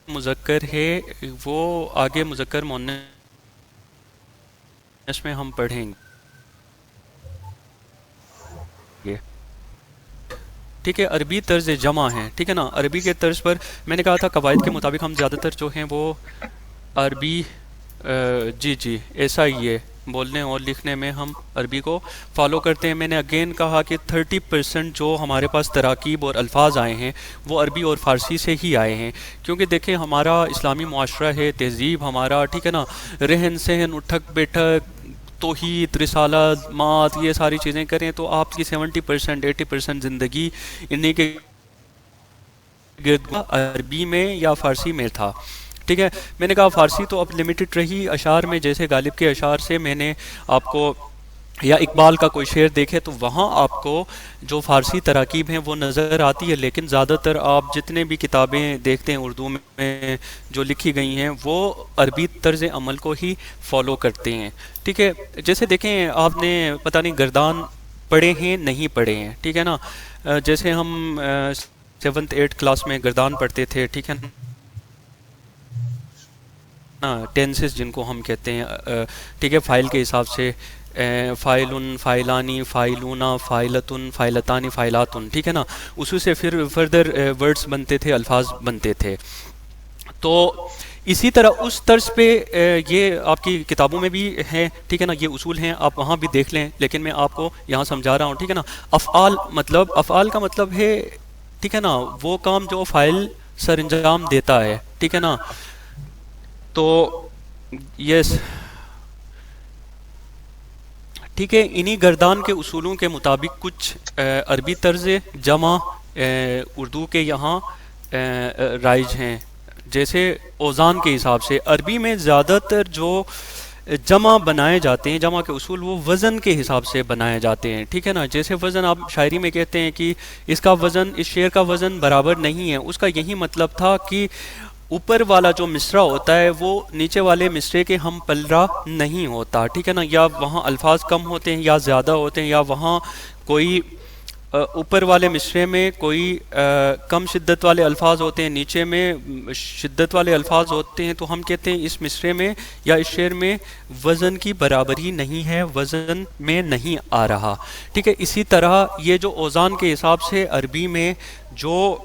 مذکر ہے، وہ آگے مذکر مؤنث میں ہم پڑھیں گے. ٹھیک ہے. عربی طرز جمع ہیں. ٹھیک ہے نا. عربی کے طرز پر میں نے کہا تھا قواعد کے مطابق ہم زیادہ تر جو ہیں وہ عربی جی جی ایسا ہی ہے، بولنے اور لکھنے میں ہم عربی کو فالو کرتے ہیں. میں نے اگین کہا کہ 30% جو ہمارے پاس تراکیب اور الفاظ آئے ہیں وہ عربی اور فارسی سے ہی آئے ہیں، کیونکہ دیکھیں ہمارا اسلامی معاشرہ ہے، تہذیب ہمارا، ٹھیک ہے نا، رہن سہن، اٹھک بیٹھک، توحید، رسالت، مات، یہ ساری چیزیں کریں تو آپ کی 70% 80% زندگی انہی کے گرد عربی میں یا فارسی میں تھا. ٹھیک ہے. میں نے کہا فارسی تو اب لمیٹڈ رہی اشعار میں، جیسے غالب کے اشعار سے میں نے آپ کو، یا اقبال کا کوئی شعر دیکھے تو وہاں آپ کو جو فارسی تراکیب ہیں وہ نظر آتی ہے، لیکن زیادہ تر آپ جتنے بھی کتابیں دیکھتے ہیں اردو میں جو لکھی گئی ہیں وہ عربی طرز عمل کو ہی فالو کرتے ہیں. ٹھیک ہے. جیسے دیکھیں آپ نے پتہ نہیں گردان پڑھے ہیں نہیں پڑھے ہیں، ٹھیک ہے نا، جیسے ہم 7th 8th کلاس میں گردان پڑھتے تھے، ٹھیک ہے نا، ٹینسز جن کو ہم کہتے ہیں، ٹھیک ہے، فائل کے حساب سے فائلن، فائلانی، فائلونا، فائلتن، فائلتانی، فائلاتن، ٹھیک ہے نا، اسی سے پھر فردر ورڈز بنتے تھے، الفاظ بنتے تھے. تو اسی طرح اس طرز پہ یہ آپ کی کتابوں میں بھی ہیں، ٹھیک ہے نا، یہ اصول ہیں، آپ وہاں بھی دیکھ لیں، لیکن میں آپ کو یہاں سمجھا رہا ہوں. ٹھیک ہے نا. افعال کا مطلب ہے، ٹھیک ہے نا، وہ کام جو فاعل سر انجام دیتا ہے، ٹھیک ہے نا. تو یس ٹھیک ہے. انہی گردان کے اصولوں کے مطابق کچھ عربی طرز جمع اردو کے یہاں رائج ہیں. جیسے اوزان کے حساب سے عربی میں زیادہ تر جو جمع بنائے جاتے ہیں، جمع کے اصول وہ وزن کے حساب سے بنائے جاتے ہیں. ٹھیک ہے نا. جیسے وزن آپ شاعری میں کہتے ہیں کہ اس کا وزن، اس شعر کا وزن برابر نہیں ہے، اس کا یہی مطلب تھا کہ اوپر والا جو مصرع ہوتا ہے وہ نیچے والے مصرے کے ہم پلرا نہیں ہوتا. ٹھیک ہے نا. یا وہاں الفاظ کم ہوتے ہیں یا زیادہ ہوتے ہیں، یا وہاں کوئی اوپر والے مصرے میں کوئی کم شدت والے الفاظ ہوتے ہیں، نیچے میں شدت والے الفاظ ہوتے ہیں، تو ہم کہتے ہیں اس مصرے میں یا اس شعر میں وزن کی برابری نہیں ہے، وزن میں نہیں آ رہا. ٹھیک ہے. اسی طرح یہ جو اوزان کے حساب سے عربی میں جو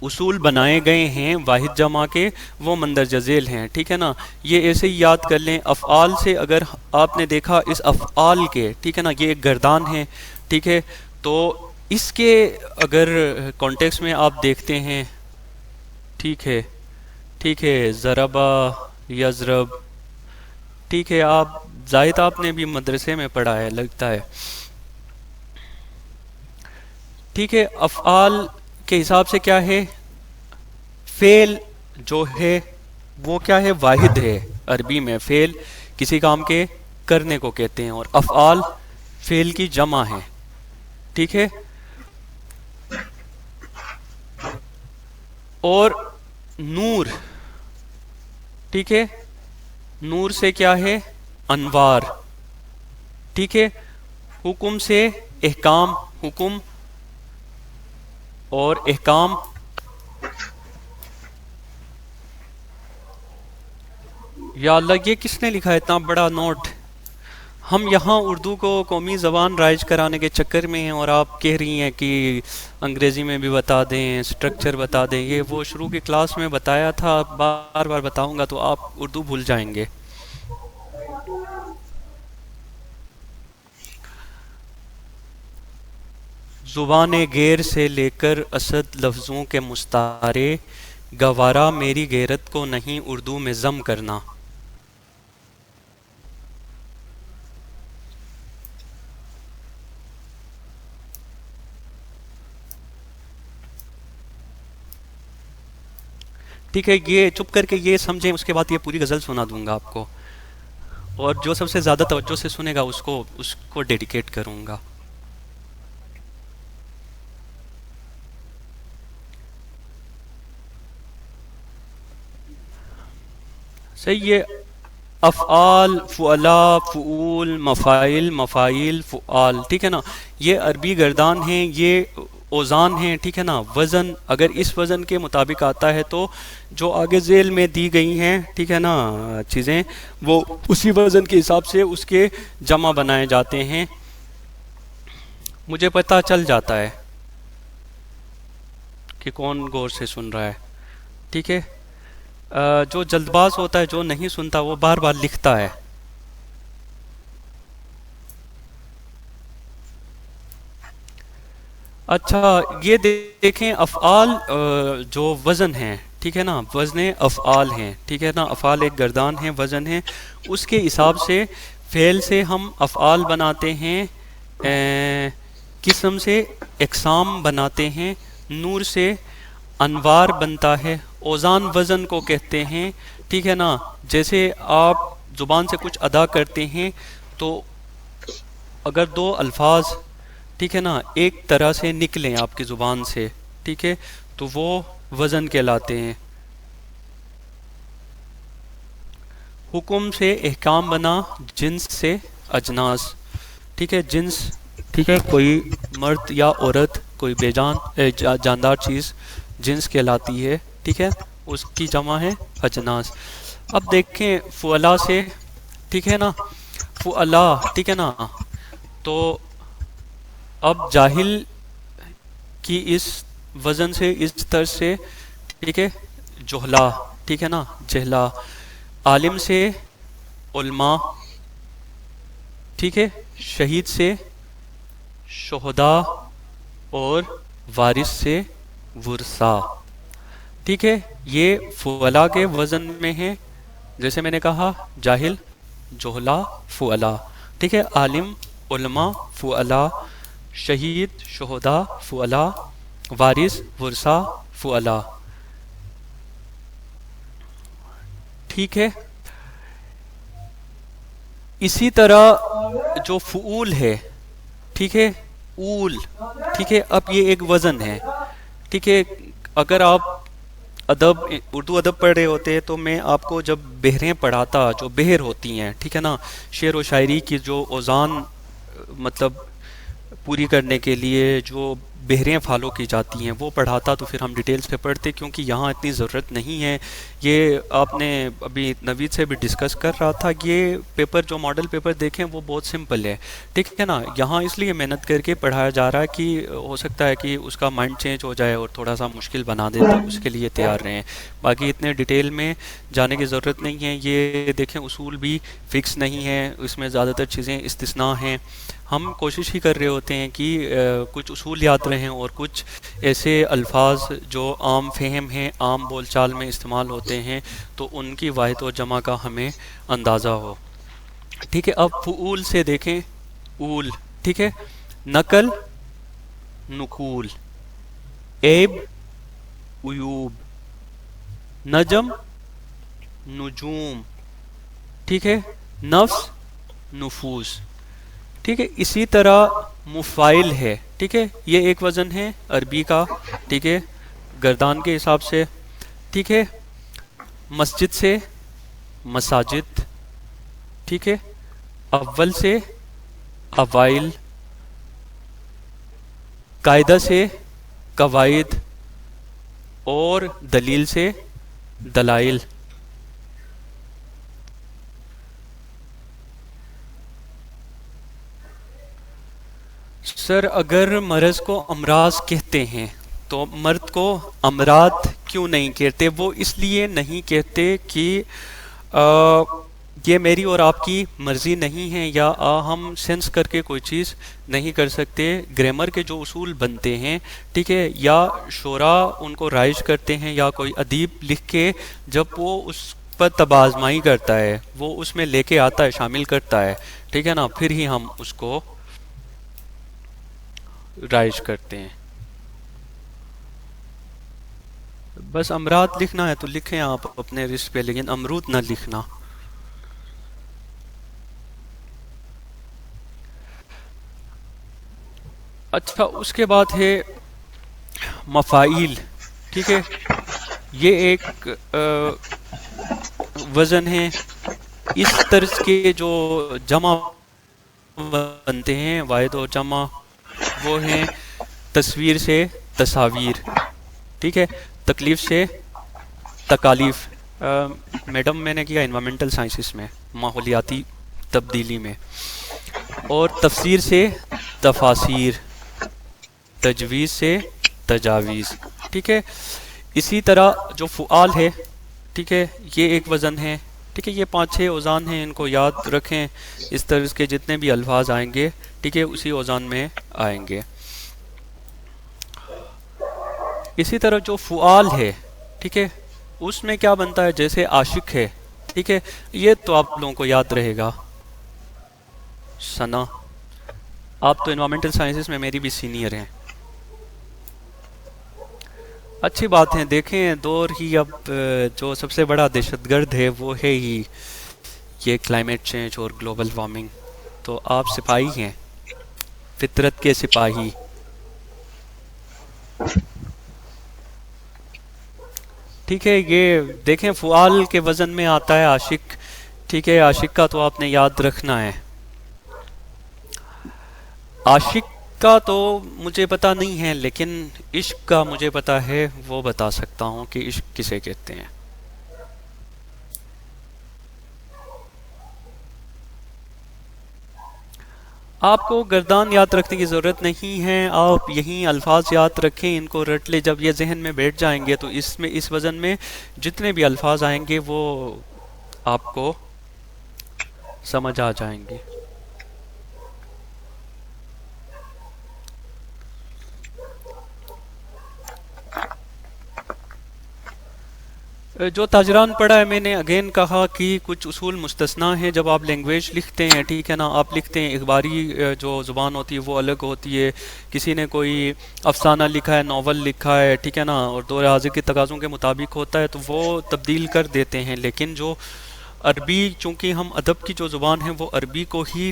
اصول بنائے گئے ہیں واحد جمع کے، وہ مندرجہ ذیل ہیں. ٹھیک ہے نا. یہ ایسے ہی یاد کر لیں. افعال سے اگر آپ نے دیکھا اس افعال کے، ٹھیک ہے نا، یہ ایک گردان ہے، ٹھیک ہے، تو اس کے اگر کانٹیکس میں آپ دیکھتے ہیں، ٹھیک ہے، ٹھیک ہے، ضربا، یضرب، ٹھیک ہے، آپ زاہد آپ نے بھی مدرسے میں پڑھا ہے لگتا ہے. ٹھیک ہے. افعال کے حساب سے کیا ہے، فعل جو ہے وہ کیا ہے، واحد ہے. عربی میں فعل کسی کام کے کرنے کو کہتے ہیں، اور افعال فعل کی جمع ہے. ٹھیک ہے. اور نور، ٹھیک ہے، نور سے کیا ہے، انوار. ٹھیک ہے. حکم سے احکام، حکم اور احکام. یا اللہ یہ کس نے لکھا ہے اتنا بڑا نوٹ؟ ہم یہاں اردو کو قومی زبان رائج کرانے کے چکر میں ہیں، اور آپ کہہ رہی ہیں کہ انگریزی میں بھی بتا دیں، سٹرکچر بتا دیں. یہ وہ شروع کی کلاس میں بتایا تھا، بار بار بتاؤں گا تو آپ اردو بھول جائیں گے. زبان غیر سے لے کر اسد لفظوں کے مستعارے، گوارا میری غیرت کو نہیں اردو میں ضم کرنا. ٹھیک ہے، یہ چپ کر کے یہ سمجھیں، اس کے بعد یہ پوری غزل سنا دوں گا آپ کو، اور جو سب سے زیادہ توجہ سے سنے گا اس کو ڈیڈیکیٹ کروں گا. صحیح. یہ افعال، فعلا، فعول، مفائل، مفائل، فعال، ٹھیک ہے نا، یہ عربی گردان ہیں، یہ اوزان ہیں، ٹھیک ہے نا. وزن اگر اس وزن کے مطابق آتا ہے تو جو آگے ذیل میں دی گئی ہیں، ٹھیک ہے نا، چیزیں، وہ اسی وزن کے حساب سے اس کے جمع بنائے جاتے ہیں. مجھے پتہ چل جاتا ہے کہ کون غور سے سن رہا ہے. ٹھیک ہے. جو جلد باز ہوتا ہے، جو نہیں سنتا، وہ بار بار لکھتا ہے. اچھا، یہ دیکھیں افعال جو وزن ہیں، ٹھیک ہے نا، وزن افعال ہیں، ٹھیک ہے نا. افعال ایک گردان ہیں، وزن ہیں، اس کے حساب سے فعل سے ہم افعال بناتے ہیں، قسم سے اقسام بناتے ہیں، نور سے انوار بنتا ہے. اوزان وزن کو کہتے ہیں، ٹھیک ہے نا. جیسے آپ زبان سے کچھ ادا کرتے ہیں تو اگر دو الفاظ، ٹھیک ہے نا، ایک طرح سے نکلیں آپ کی زبان سے، ٹھیک ہے، تو وہ وزن کہلاتے ہیں. حکم سے احکام بنا، جنس سے اجناس، ٹھیک ہے. جنس، ٹھیک ہے، کوئی مرد یا عورت، کوئی بے جان جاندار چیز جنس کہلاتی ہے، ٹھیک ہے. اس کی جمع ہے اجناس. اب دیکھیں فعلا سے، ٹھیک ہے نا، فعلا، ٹھیک ہے نا. تو اب جاہل کی اس وزن سے، اس طرز سے، ٹھیک ہے، جہلا، ٹھیک ہے نا، جہلا. عالم سے علماء، ٹھیک ہے. شہید سے شہداء، اور وارث سے ورثاء، ٹھیک ہے. یہ فعلا کے وزن میں ہیں. جیسے میں نے کہا، جاہل، جہلا، فعلا، ٹھیک ہے. عالم، علماء، فعلا. شہید، شہداء، فعلا. وارث، ورثاء، فعلا. ٹھیک ہے. اسی طرح جو فعول ہے، ٹھیک ہے، اول، ٹھیک ہے. اب یہ ایک وزن ہے، ٹھیک ہے. اگر آپ اردو ادب پڑھ رہے ہوتے تو میں آپ کو جب بحریں پڑھاتا، جو بحر ہوتی ہیں، ٹھیک ہے نا، شعر و شاعری کی جو اوزان مطلب پوری کرنے کے لیے جو بحریں فالو کی جاتی ہیں، وہ پڑھاتا تو پھر ہم ڈیٹیلز پہ پڑھتے، کیونکہ یہاں اتنی ضرورت نہیں ہے. یہ آپ نے ابھی نوید سے بھی ڈسکس کر رہا تھا، یہ پیپر جو ماڈل پیپر دیکھیں وہ بہت سمپل ہے، ٹھیک ہے نا. یہاں اس لیے محنت کر کے پڑھایا جا رہا ہے کہ ہو سکتا ہے کہ اس کا مائنڈ چینج ہو جائے اور تھوڑا سا مشکل بنا دے، تو اس کے لیے تیار رہیں. باقی اتنے ڈیٹیل میں جانے کی ضرورت نہیں ہے. یہ دیکھیں اصول بھی فکس نہیں ہے، اس میں زیادہ تر چیزیں استثناء ہیں. ہم کوشش ہی کر رہے ہوتے ہیں کہ کچھ اصول یاد رہیں، اور کچھ ایسے الفاظ جو عام فہم ہیں، عام بول چال میں استعمال ہوتے ہیں، تو ان کی واحد و جمع کا ہمیں اندازہ ہو. ٹھیک ہے. اب فعول سے دیکھیں، اول، ٹھیک ہے. نقل، نقول. عیب، عیوب. نجم، نجوم، ٹھیک ہے. نفس، نفوس، ٹھیک ہے. اسی طرح مفائل ہے، ٹھیک ہے. یہ ایک وزن ہے عربی کا، ٹھیک ہے، گردان کے حساب سے، ٹھیک ہے. مسجد سے مساجد، ٹھیک ہے. اول سے اوائل. قاعدہ سے قواعد، اور دلیل سے دلائل. سر اگر مرض کو امراض کہتے ہیں تو مرد کو امراض کیوں نہیں کہتے؟ وہ اس لیے نہیں کہتے کہ یہ میری اور آپ کی مرضی نہیں ہے، یا ہم سینس کر کے کوئی چیز نہیں کر سکتے. گرامر کے جو اصول بنتے ہیں، ٹھیک ہے، یا شعراء ان کو رائج کرتے ہیں، یا کوئی ادیب لکھ کے جب وہ اس پر طب آزمائی کرتا ہے، وہ اس میں لے کے آتا ہے، شامل کرتا ہے، ٹھیک ہے نا، پھر ہی ہم اس کو رائج کرتے ہیں. بس امراض لکھنا ہے تو لکھیں آپ اپنے رسک پہ، لیکن امرود نہ لکھنا. اچھا اس کے بعد ہے مفاعیل. ٹھیک ہے، یہ ایک وزن ہے. اس طرز کے جو جمع بنتے ہیں واحد و جمع، وہ ہیں تصویر سے تصاویر. ٹھیک ہے، تکلیف سے تکالیف. میڈم میں نے کیا انوائرمنٹل سائنسز میں، ماحولیاتی تبدیلی میں. اور تفسیر سے تفاسیر، تجویز سے تجاویز. ٹھیک ہے، اسی طرح جو فعال ہے، ٹھیک ہے، یہ ایک وزن ہے. ٹھیک ہے، یہ 5-6 اوزان ہیں، ان کو یاد رکھیں. اس طرح کے جتنے بھی الفاظ آئیں گے، ٹھیک ہے، اسی اوزان میں آئیں گے. اسی طرح جو فعال ہے، ٹھیک ہے، اس میں کیا بنتا ہے؟ جیسے عاشق ہے، ٹھیک ہے، یہ تو آپ لوگوں کو یاد رہے گا. ثنا، آپ تو انوائرمنٹل سائنسز میں میری بھی سینئر ہیں. اچھی بات ہے. دیکھیں دور ہی اب جو سب سے بڑا دہشت گرد ہے وہ ہے ہی یہ کلائمیٹ چینج اور گلوبل وارمنگ. تو آپ سپاہی ہیں، فطرت کے سپاہی. ٹھیک ہے، یہ دیکھیں فعال کے وزن میں آتا ہے عاشق. ٹھیک ہے، عاشق کا تو آپ نے یاد رکھنا ہے. عاشق کا تو مجھے پتہ نہیں ہے، لیکن عشق کا مجھے پتہ ہے. وہ بتا سکتا ہوں کہ عشق کسے کہتے ہیں. آپ کو گردان یاد رکھنے کی ضرورت نہیں ہے. آپ یہیں الفاظ یاد رکھیں، ان کو رٹ لے. جب یہ ذہن میں بیٹھ جائیں گے تو اس وزن میں جتنے بھی الفاظ آئیں گے وہ آپ کو سمجھ آ جائیں گے. جو تاجران پڑھا ہے، میں نے اگین کہا کہ کچھ اصول مستثنا ہیں جب آپ لینگویج لکھتے ہیں. ٹھیک ہے نا، آپ لکھتے ہیں اخباری جو زبان ہوتی ہے وہ الگ ہوتی ہے. کسی نے کوئی افسانہ لکھا ہے، ناول لکھا ہے، ٹھیک ہے نا، اور دور حاضر کے تقاضوں کے مطابق ہوتا ہے تو وہ تبدیل کر دیتے ہیں. لیکن جو عربی، چونکہ ہم ادب کی جو زبان ہے وہ عربی کو ہی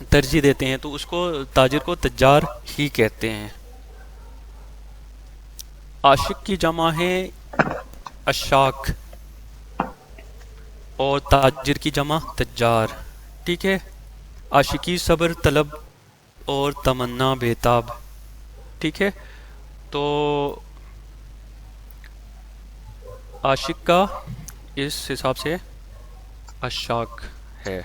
ترجیح دیتے ہیں، تو اس کو تاجر کو تجار ہی کہتے ہیں. عاشق کی جمع ہے اشاک، اور تاجر کی جمع تجار. ٹھیک ہے، عاشقی صبر طلب اور تمنا بیتاب. ٹھیک ہے، تو عاشق کا اس حساب سے اشاک ہے.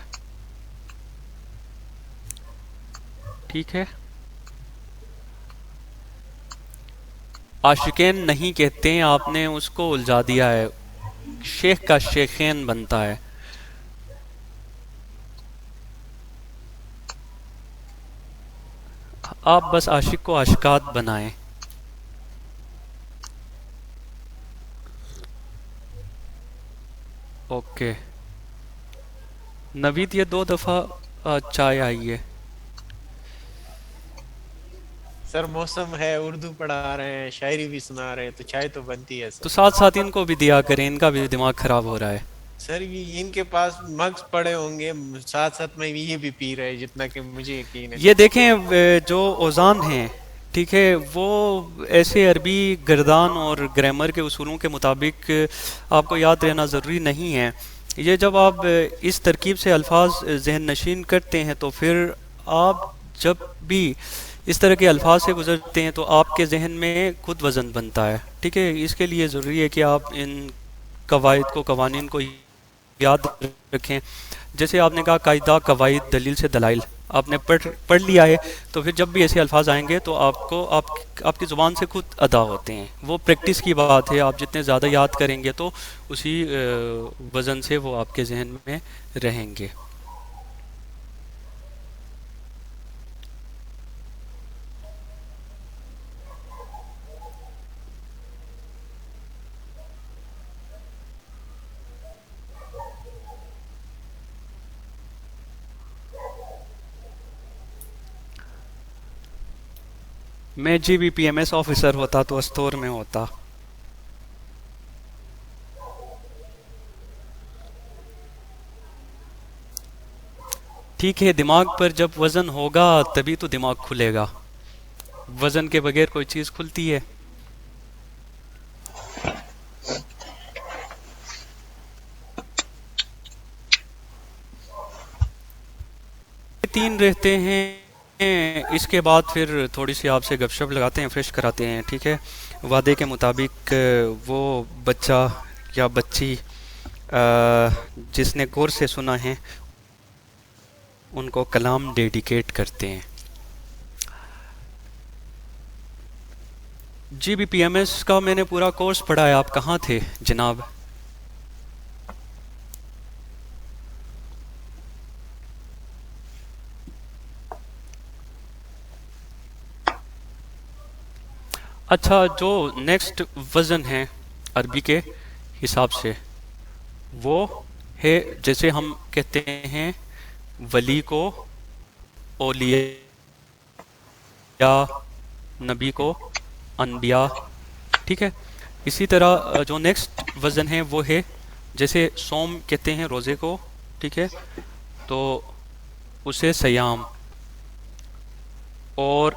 ٹھیک ہے، عاشقین نہیں کہتے ہیں، آپ نے اس کو الجھا دیا ہے. شیخ کا شیخین بنتا ہے. آپ بس عاشق کو عاشقات بنائیں. اوکے نوید، یہ 2 دفعہ چائے آئی ہے. سر موسم ہے، اردو پڑھا رہے ہیں، شاعری بھی سنا رہے ہیں، تو چائے تو بنتی ہے تو سر. ساتھ ساتھ ان کو بھی دیا کریں، ان کا بھی دماغ خراب ہو رہا ہے. سر یہ ان کے پاس مگز پڑے ہوں گے، ساتھ ساتھ میں یہ بھی پی رہے جتنا کہ مجھے یقین ہے. یہ دیکھیں جو اوزان ہیں، ٹھیک ہے، وہ ایسے عربی گردان اور گرامر کے اصولوں کے مطابق آپ کو یاد رہنا ضروری نہیں ہے. یہ جب آپ اس ترکیب سے الفاظ ذہن نشین کرتے ہیں تو پھر آپ جب بھی اس طرح کے الفاظ سے گزرتے ہیں تو آپ کے ذہن میں خود وزن بنتا ہے. ٹھیک ہے، اس کے لیے ضروری ہے کہ آپ ان قواعد کو، قوانین کو یاد رکھیں. جیسے آپ نے کہا قاعدہ، قواعد، دلیل سے دلائل، آپ نے پڑھ لیا ہے تو پھر جب بھی ایسے الفاظ آئیں گے تو آپ کی زبان سے خود ادا ہوتے ہیں. وہ پریکٹس کی بات ہے. آپ جتنے زیادہ یاد کریں گے تو اسی وزن سے وہ آپ کے ذہن میں رہیں گے. میں G B P M S officer ہوتا تو استور میں ہوتا. ٹھیک ہے، دماغ پر جب وزن ہوگا تبھی تو دماغ کھلے گا، وزن کے بغیر کوئی چیز کھلتی ہے؟ تین رہتے ہیں، اس کے بعد پھر تھوڑی سی آپ سے گپ شپ لگاتے ہیں، فریش کراتے ہیں، ٹھیک ہے؟ وعدے کے مطابق وہ بچہ یا بچی جس نے غور سے سنا ہے ان کو کلام ڈیڈیکیٹ کرتے ہیں۔ G B P M S کا میں نے پورا کورس پڑھا ہے، آپ کہاں تھے جناب؟ اچھا، جو نیکسٹ وزن ہے عربی کے حساب سے وہ ہے، جیسے ہم کہتے ہیں ولی کو اولیاء، نبی کو انبیاء، ٹھیک ہے؟ اسی طرح جو نیکسٹ وزن ہے وہ ہے، جیسے صوم کہتے ہیں روزے کو، ٹھیک ہے؟ تو اسے سیام، اور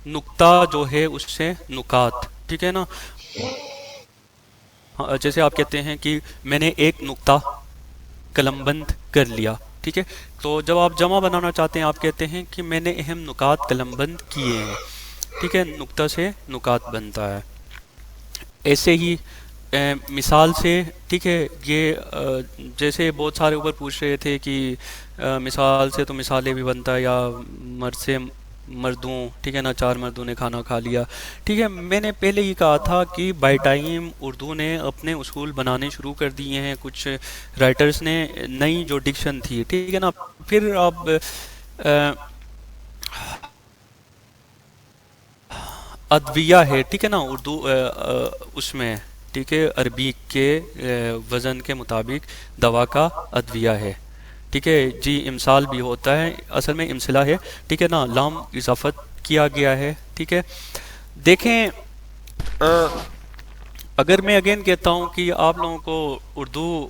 نکتہ جو ہے اس سے نکات، ٹھیک ہے نا؟ جیسے آپ کہتے ہیں کہ میں نے ایک نکتہ قلم بند کر لیا، ٹھیک ہے؟ تو جب آپ جمع بنانا چاہتے ہیں آپ کہتے ہیں کہ میں نے اہم نکات قلم بند کیے ہیں، ٹھیک ہے؟ نکتہ سے نکات بنتا ہے۔ ایسے ہی مثال سے، ٹھیک ہے، یہ جیسے بہت سارے اوپر پوچھ رہے تھے کہ مثال سے تو مثالیں بھی بنتا ہے، یا مرد سے مردوں، ٹھیک ہے نا، چار مردوں نے کھانا کھا لیا، ٹھیک ہے؟ میں نے پہلے ہی کہا تھا کہ بائی ٹائم اردو نے اپنے اصول بنانے شروع کر دیے ہیں، کچھ رائٹرز نے نئی جو ڈکشن تھی، ٹھیک ہے نا، پھر اب ادویہ ہے، ٹھیک ہے نا، اردو اس میں، ٹھیک ہے، عربی کے وزن کے مطابق دوا کا ادویہ ہے، ٹھیک ہے جی؟ امسال بھی ہوتا ہے، اصل میں امسلا ہے، ٹھیک ہے نا، لام اضافت کیا گیا ہے، ٹھیک ہے؟ دیکھیں، اگر میں اگین کہتا ہوں کہ آپ لوگوں کو اردو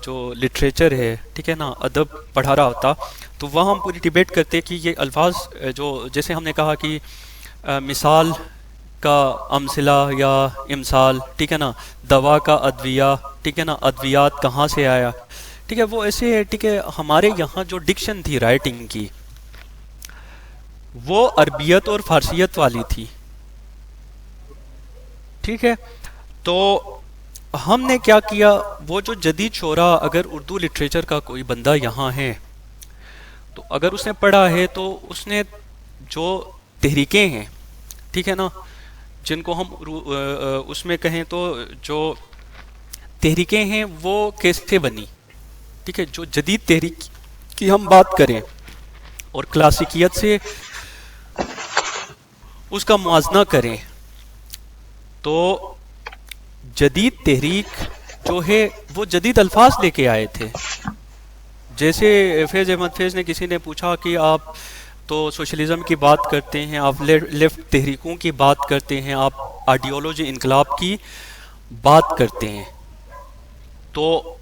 جو لٹریچر ہے، ٹھیک ہے نا، ادب پڑھا رہا ہوتا، تو وہاں ہم پوری ڈیبیٹ کرتے کہ یہ الفاظ جو، جیسے ہم نے کہا کہ مثال کا امثلہ یا امثال، ٹھیک ہے نا، دوا کا ادویہ، ٹھیک ہے نا، ادویات کہاں سے آیا، ٹھیک ہے؟ وہ ایسے ہے، ٹھیک ہے؟ ہمارے یہاں جو ڈکشن تھی رائٹنگ کی وہ عربیت اور فارسیت والی تھی، ٹھیک ہے؟ تو ہم نے کیا کیا، وہ جو جدید شعراء، اگر اردو لٹریچر کا کوئی بندہ یہاں ہے تو اگر اس نے پڑھا ہے تو اس نے جو تحریکیں ہیں، ٹھیک ہے نا، جن کو ہم اس میں کہیں تو جو تحریکیں ہیں وہ کیسے بنی، ٹھیک ہے؟ جو جدید تحریک کی ہم بات کریں اور کلاسیکیت سے اس کا موازنہ کریں، تو جدید تحریک جو ہے وہ جدید الفاظ لے کے آئے تھے۔ جیسے فیض احمد فیض نے، کسی نے پوچھا کہ آپ تو سوشلزم کی بات کرتے ہیں، آپ لیفٹ تحریکوں کی بات کرتے ہیں، آپ آئیڈیالوجی انقلاب کی بات کرتے ہیں، تو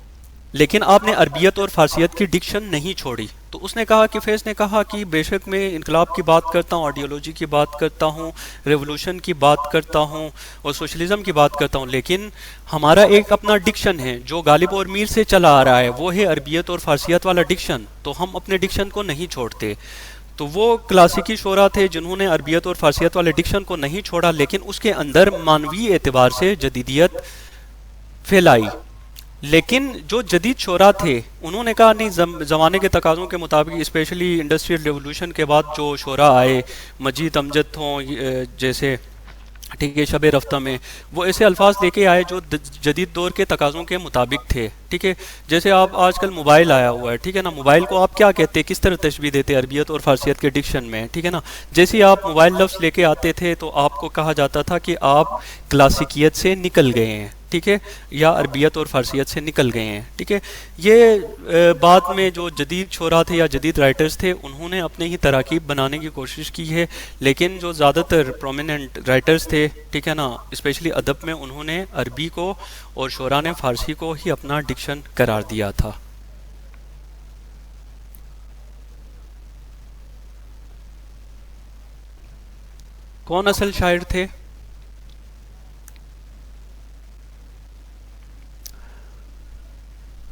لیکن آپ نے عربیت اور فارسیت کی ڈکشن نہیں چھوڑی۔ تو اس نے کہا کہ فیض نے کہا کہ بے شک میں انقلاب کی بات کرتا ہوں، آئیڈیالوجی کی بات کرتا ہوں، ریولوشن کی بات کرتا ہوں اور سوشلزم کی بات کرتا ہوں، لیکن ہمارا ایک اپنا ڈکشن ہے جو غالب اور میر سے چلا آ رہا ہے، وہ ہے عربیت اور فارسیت والا ڈکشن، تو ہم اپنے ڈکشن کو نہیں چھوڑتے۔ تو وہ کلاسیکی شعراء تھے جنہوں نے عربیت اور فارسیت والے ڈکشن کو نہیں چھوڑا، لیکن اس کے اندر معنوی اعتبار سے جدیدیت پھیلائی۔ لیکن جو جدید شعراء تھے انہوں نے کہا نہیں، زمانے کے تقاضوں کے مطابق، اسپیشلی انڈسٹریل ریولوشن کے بعد جو شعراء آئے، مجید امجد ہوں جیسے، ٹھیک ہے، شب رفتہ میں، وہ ایسے الفاظ لے کے آئے جو جدید دور کے تقاضوں کے مطابق تھے، ٹھیک ہے؟ جیسے آپ آج کل موبائل آیا ہوا ہے، ٹھیک ہے نا، موبائل کو آپ کیا کہتے ہیں، کس طرح تشبیہ دیتے عربیت اور فارسیت کے ڈکشن میں، ٹھیک ہے نا؟ جیسے ہی آپ موبائل لفظ لے کے آتے تھے تو آپ کو کہا جاتا تھا کہ آپ کلاسیکیت سے نکل گئے ہیں، ٹھیک ہے، یا عربیت اور فارسیت سے نکل گئے ہیں، ٹھیک ہے؟ یہ بعد میں جو جدید شعراء تھے یا جدید رائٹرز تھے انہوں نے اپنے ہی تراکیب بنانے کی کوشش کی ہے، لیکن جو زیادہ تر پرومیننٹ رائٹرز تھے، ٹھیک ہے نا، اسپیشلی ادب میں، انہوں نے عربی کو اور شعراء نے فارسی کو ہی اپنا ڈکشن قرار دیا تھا۔ کون اصل شاعر تھے؟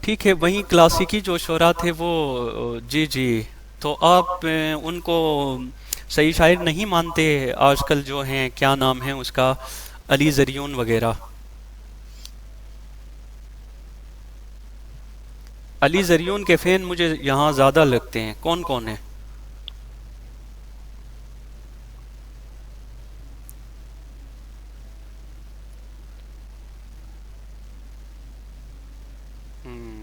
ٹھیک ہے، وہیں کلاسیکی جو شعراء تھے وہ، جی جی، تو آپ ان کو صحیح شاعر نہیں مانتے؟ آج کل جو ہیں، کیا نام ہے اس کا، علی زریون وغیرہ. علی زریون کے فین مجھے یہاں زیادہ لگتے ہیں. کون کون ہیں؟ ہم،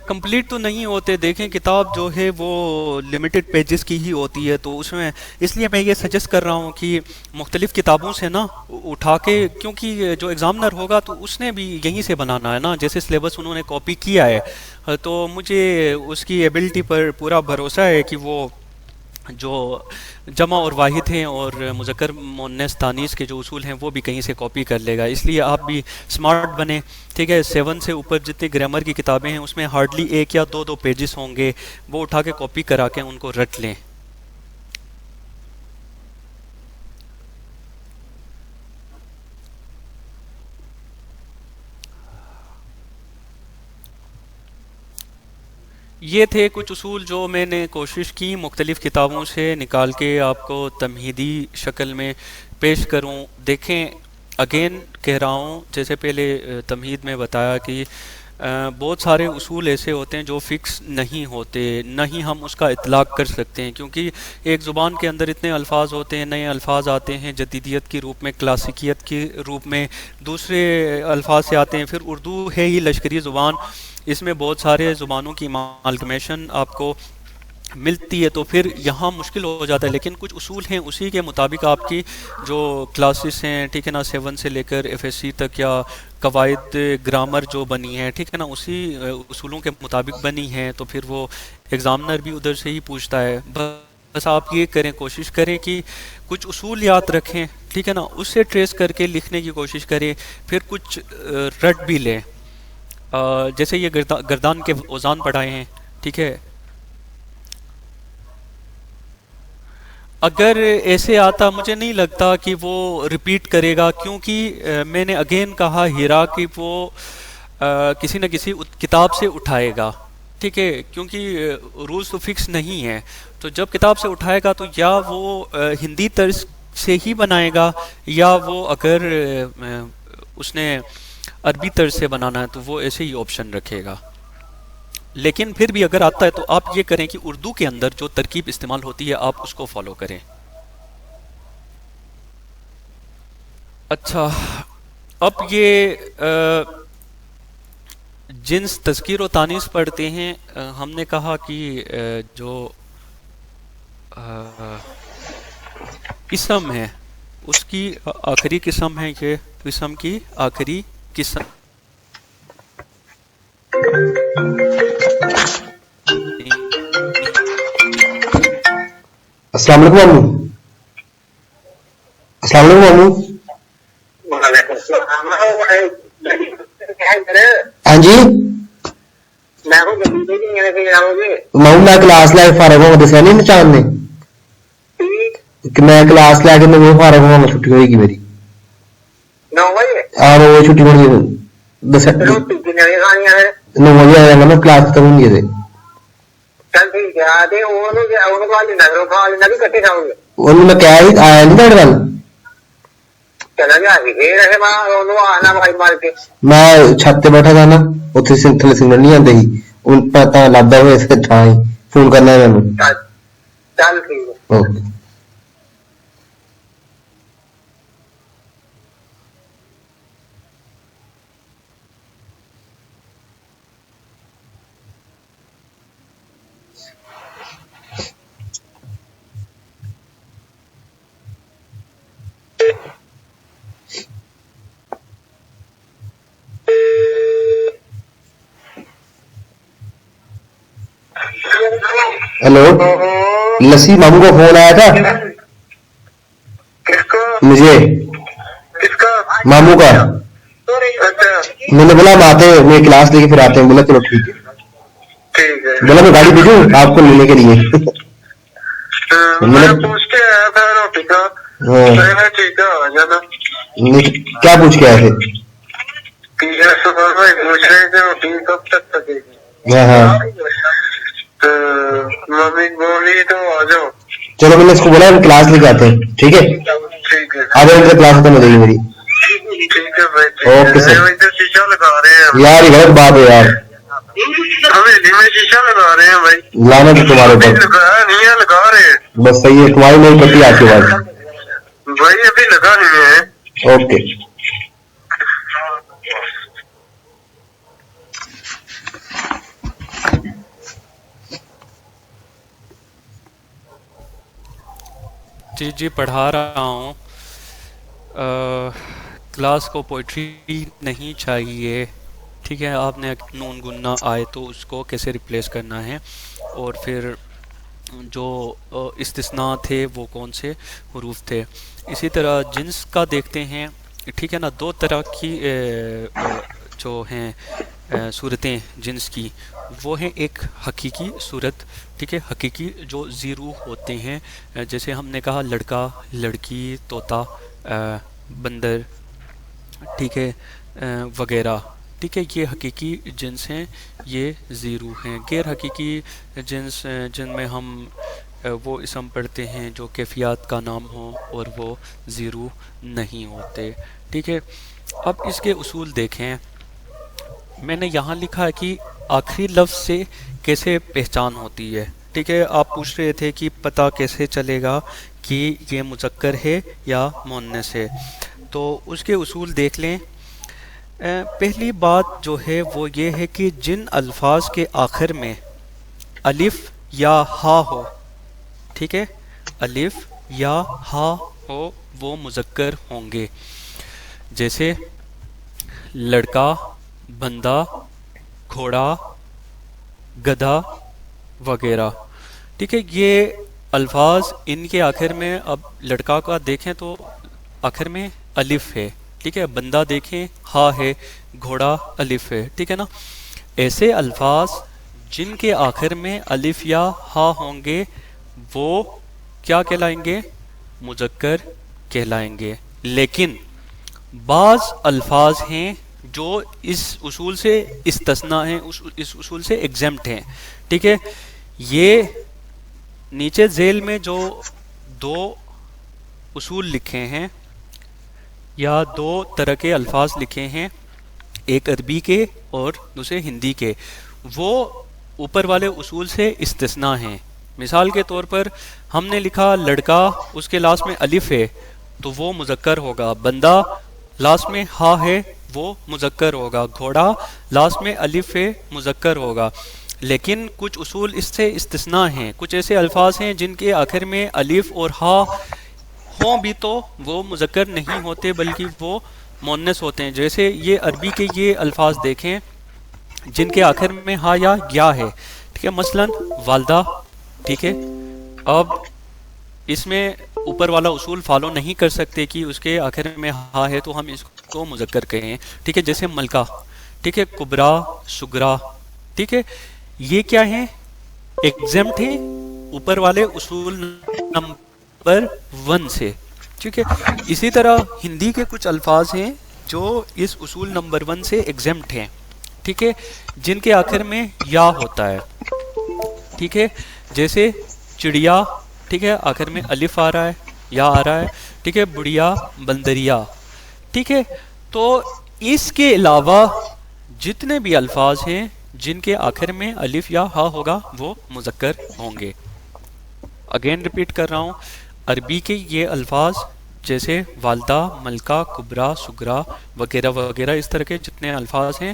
کمپلیٹ تو نہیں ہوتے. دیکھیں کتاب جو ہے وہ لمیٹڈ پیجز کی ہی ہوتی ہے، تو اس میں اس لیے میں یہ سجیسٹ کر رہا ہوں کہ مختلف کتابوں سے نا اٹھا کے، کیونکہ جو ایگزامنر ہوگا تو اس نے بھی یہیں سے بنانا ہے نا، جیسے سلیبس انہوں نے کاپی کیا ہے، تو مجھے اس کی ایبلٹی پر پورا بھروسہ ہے کہ وہ جو جمع اور واحد ہیں اور مذکر مؤنث تانیث کے جو اصول ہیں وہ بھی کہیں سے کاپی کر لے گا. اس لیے آپ بھی سمارٹ بنیں. ٹھیک ہے، 7 سے اوپر جتنے گرامر کی کتابیں ہیں اس میں ہارڈلی 1 یا 2 پیجز ہوں گے، وہ اٹھا کے کاپی کرا کے ان کو رٹ لیں. یہ تھے کچھ اصول جو میں نے کوشش کی مختلف کتابوں سے نکال کے آپ کو تمہیدی شکل میں پیش کروں. دیکھیں اگین کہہ رہا ہوں، جیسے پہلے تمہید میں بتایا کہ بہت سارے اصول ایسے ہوتے ہیں جو فکس نہیں ہوتے، نہ ہی ہم اس کا اطلاق کر سکتے ہیں، کیونکہ ایک زبان کے اندر اتنے الفاظ ہوتے ہیں، نئے الفاظ آتے ہیں جدیدیت کے روپ میں، کلاسیکیت کے روپ میں، دوسرے الفاظ سے آتے ہیں. پھر اردو ہے ہی لشکری زبان، اس میں بہت سارے زبانوں کی امالگمیشن آپ کو ملتی ہے، تو پھر یہاں مشکل ہو جاتا ہے. لیکن کچھ اصول ہیں اسی کے مطابق آپ کی جو کلاسز ہیں، ٹھیک ہے نا، 7 سے لے کر FSC تک، یا قواعد گرامر جو بنی ہے، ٹھیک ہے نا، اسی اصولوں کے مطابق بنی ہے، تو پھر وہ ایگزامنر بھی ادھر سے ہی پوچھتا ہے. بس آپ یہ کریں، کوشش کریں کہ کچھ اصول یاد رکھیں، ٹھیک ہے نا، اس سے ٹریس کر کے لکھنے کی کوشش کریں، پھر کچھ رٹ بھی لیں. جیسے یہ گردان کے اوزان پڑھائے ہیں، ٹھیک ہے، اگر ایسے آتا مجھے نہیں لگتا کہ وہ ریپیٹ کرے گا، کیونکہ میں نے اگین کہا ہیرا کہ وہ کسی نہ کسی کتاب سے اٹھائے گا. ٹھیک ہے، کیونکہ رولز تو فکس نہیں ہے، تو جب کتاب سے اٹھائے گا تو یا وہ ہندی طرز سے ہی بنائے گا، یا وہ اگر اس نے عربی طرز سے بنانا ہے تو وہ ایسے ہی آپشن رکھے گا. لیکن پھر بھی اگر آتا ہے تو آپ یہ کریں کہ اردو کے اندر جو ترکیب استعمال ہوتی ہے آپ اس کو فالو کریں. اچھا، اب یہ جنس تذکیر و تانیث پڑھتے ہیں، ہم نے کہا کہ جو قسم ہے اس کی آخری قسم ہے، یہ قسم کی آخری قسم. السلام علیکم مامو. السلام علیکم مامو. ہاں جی مامو، میں کلاس لے کے فارغ ہوا، دسیا نہیں چاند نے کہ میں کلاس لے کے میں فارغ ہوا، چھٹی ہوئے گی میری. 9 بجے چھٹی ہونی ہے، دسیا 9 بجے آ جانا میں، کلاس ختم ہوں گی. انہوں میں کہا ہی آیا نہیں تھوڑے گل، میں چھت پہ بیٹھا تھا نا، اتنے تھلے سگنل نہیں آتے ہی، پتا لگتا ہوئے تھا ہی فون کرنا ہے میں. اوکے. ہیلو، لسی مامو کا فون آیا تھا مجھے، مامو کا. میں نے بولا ہم آتے ہیں, میں کلاس لے کے پھر آتے ہیں. بولا چلو ٹھیک ہے. ٹھیک ہے. بولا میں گاڑی بھیجوں آپ کو لینے کے لیے. میں پوچھ کے آیا تھا روٹی کا. ٹھیک ہے آ جانا. کیا پوچھ کے آئے تھے؟ صبح بھائی پوچھ رہے تھے روٹی کب تک پکے گی. ہاں ہاں ممی بولی تو آ جاؤ. چلو میں نے اس کو بولا ہم کلاس لے کے آتے ہیں. ٹھیک ہے ٹھیک ہے. آدھے گھنٹے کلاس ختم ہو جائے گی میری. ٹھیک ہے بھائی. Okay sir. شیشہ لگا رہے ہیں یار یہ غلط بات ہے یار. حویلی میں شیشہ لگا رہے ہیں بھائی. لانا تو تمہارے اوپر. لگایا نہیں ہے, لگا رہے ہیں. بس صحیح ہے, تمہاری نہیں پتی آپ کے بعد. بھائی ابھی لگا نہیں ہے. اوکے. جی پڑھا رہا ہوں. کلاس کو پوئٹری نہیں چاہیے. ٹھیک ہے, آپ نے نون گننا آئے تو اس کو کیسے ریپلیس کرنا ہے, اور پھر جو استثناء تھے وہ کون سے حروف تھے. اسی طرح جنس کا دیکھتے ہیں. ٹھیک ہے نا, دو طرح کی جو ہیں صورتیں جنس کی, وہ ہیں ایک حقیقی صورت. ٹھیک ہے, حقیقی جو زیرو ہوتے ہیں, جیسے ہم نے کہا لڑکا, لڑکی, طوطا, بندر, ٹھیک ہے, وغیرہ. ٹھیک ہے, یہ حقیقی جنس ہیں, یہ زیرو ہیں. غیر حقیقی جنس جن میں ہم وہ اسم پڑھتے ہیں جو کیفیات کا نام ہو اور وہ زیرو نہیں ہوتے. ٹھیک ہے, اب اس کے اصول دیکھیں. میں نے یہاں لکھا ہے کہ آخری لفظ سے کیسے پہچان ہوتی ہے. ٹھیک ہے, آپ پوچھ رہے تھے کہ پتہ کیسے چلے گا کہ یہ مذکر ہے یا مؤنث ہے. تو اس کے اصول دیکھ لیں. پہلی بات جو ہے وہ یہ ہے کہ جن الفاظ کے آخر میں الف یا ہا ہو, ٹھیک ہے, الف یا ہا ہو, وہ مذکر ہوں گے. جیسے لڑکا, بندہ, گھوڑا, گدھا وغیرہ. ٹھیک ہے, یہ الفاظ ان کے آخر میں, اب لڑکا کا دیکھیں تو آخر میں الف ہے. ٹھیک ہے, بندہ دیکھیں ہا ہے, گھوڑا الف ہے. ٹھیک ہے نا, ایسے الفاظ جن کے آخر میں الف یا ہا ہوں گے وہ کیا کہلائیں گے؟ مذکر کہلائیں گے. لیکن بعض الفاظ ہیں جو اس اصول سے استثناء ہیں, اس اصول سے ایگزمپٹ ہیں. ٹھیک ہے, یہ نیچے ذیل میں جو دو اصول لکھے ہیں یا دو طرح کے الفاظ لکھے ہیں, ایک عربی کے اور دوسرے ہندی کے, وہ اوپر والے اصول سے استثناء ہیں. مثال کے طور پر ہم نے لکھا لڑکا, اس کے لاسٹ میں الف ہے تو وہ مذکر ہوگا. بندہ لاسٹ میں ہا ہے وہ مذکر ہوگا. گھوڑا لاسٹ میں الف ہے مذکر ہوگا. لیکن کچھ اصول اس سے استثناء ہیں. کچھ ایسے الفاظ ہیں جن کے آخر میں الف اور ہا ہوں بھی تو وہ مذکر نہیں ہوتے بلکہ وہ مؤنث ہوتے ہیں. جیسے یہ عربی کے یہ الفاظ دیکھیں جن کے آخر میں ہا یا یا ہے. ٹھیک ہے, مثلا والدہ. ٹھیک ہے, اب اس میں اوپر والا اصول فالو نہیں کر سکتے کہ اس کے آخر میں ہا ہے تو ہم اس کو مذکر کہیں. ٹھیک ہے, جیسے ملکہ. ٹھیک ہے, کبرا, سگرا. ٹھیک ہے, یہ کیا ہیں؟ ایگزمپٹ ہیں اوپر والے اصول نمبر 1 سے. ٹھیک ہے, اسی طرح ہندی کے کچھ الفاظ ہیں جو اس اصول نمبر 1 سے ایگزمپٹ ہیں. ٹھیک ہے, جن کے آخر میں یا ہوتا ہے. ٹھیک ہے, جیسے چڑیا. ٹھیک ہے, آخر میں الف آ رہا ہے, یا آ رہا ہے. ٹھیک ہے, بڑیا, بندریا. ٹھیک ہے, تو اس کے علاوہ جتنے بھی الفاظ ہیں جن کے آخر میں الف یا ہا ہوگا وہ مذکر ہوں گے. اگین ریپیٹ کر رہا ہوں, عربی کے یہ الفاظ جیسے والدہ, ملکہ, کبرا, سگرا وغیرہ وغیرہ, اس طرح کے جتنے الفاظ ہیں.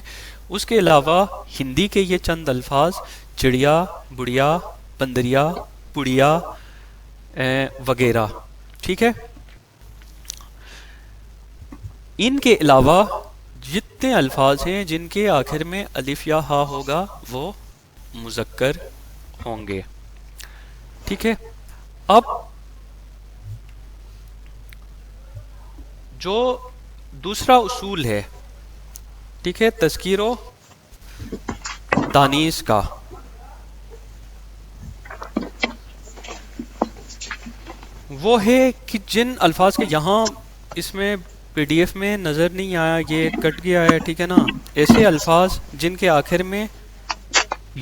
اس کے علاوہ ہندی کے یہ چند الفاظ چڑیا, بڑیا, بندریا, پڑیا وغیرہ. ٹھیک ہے, ان کے علاوہ جتنے الفاظ ہیں جن کے آخر میں الف یا ہا ہوگا وہ مذکر ہوں گے. ٹھیک ہے, اب جو دوسرا اصول ہے, ٹھیک ہے، تذکیر و تانیث کا. وہ ہے کہ جن الفاظ کے یہاں اس میں پی ڈی ایف میں نظر نہیں آیا، یہ کٹ گیا ہے، ٹھیک ہے نا، ایسے الفاظ جن کے آخر میں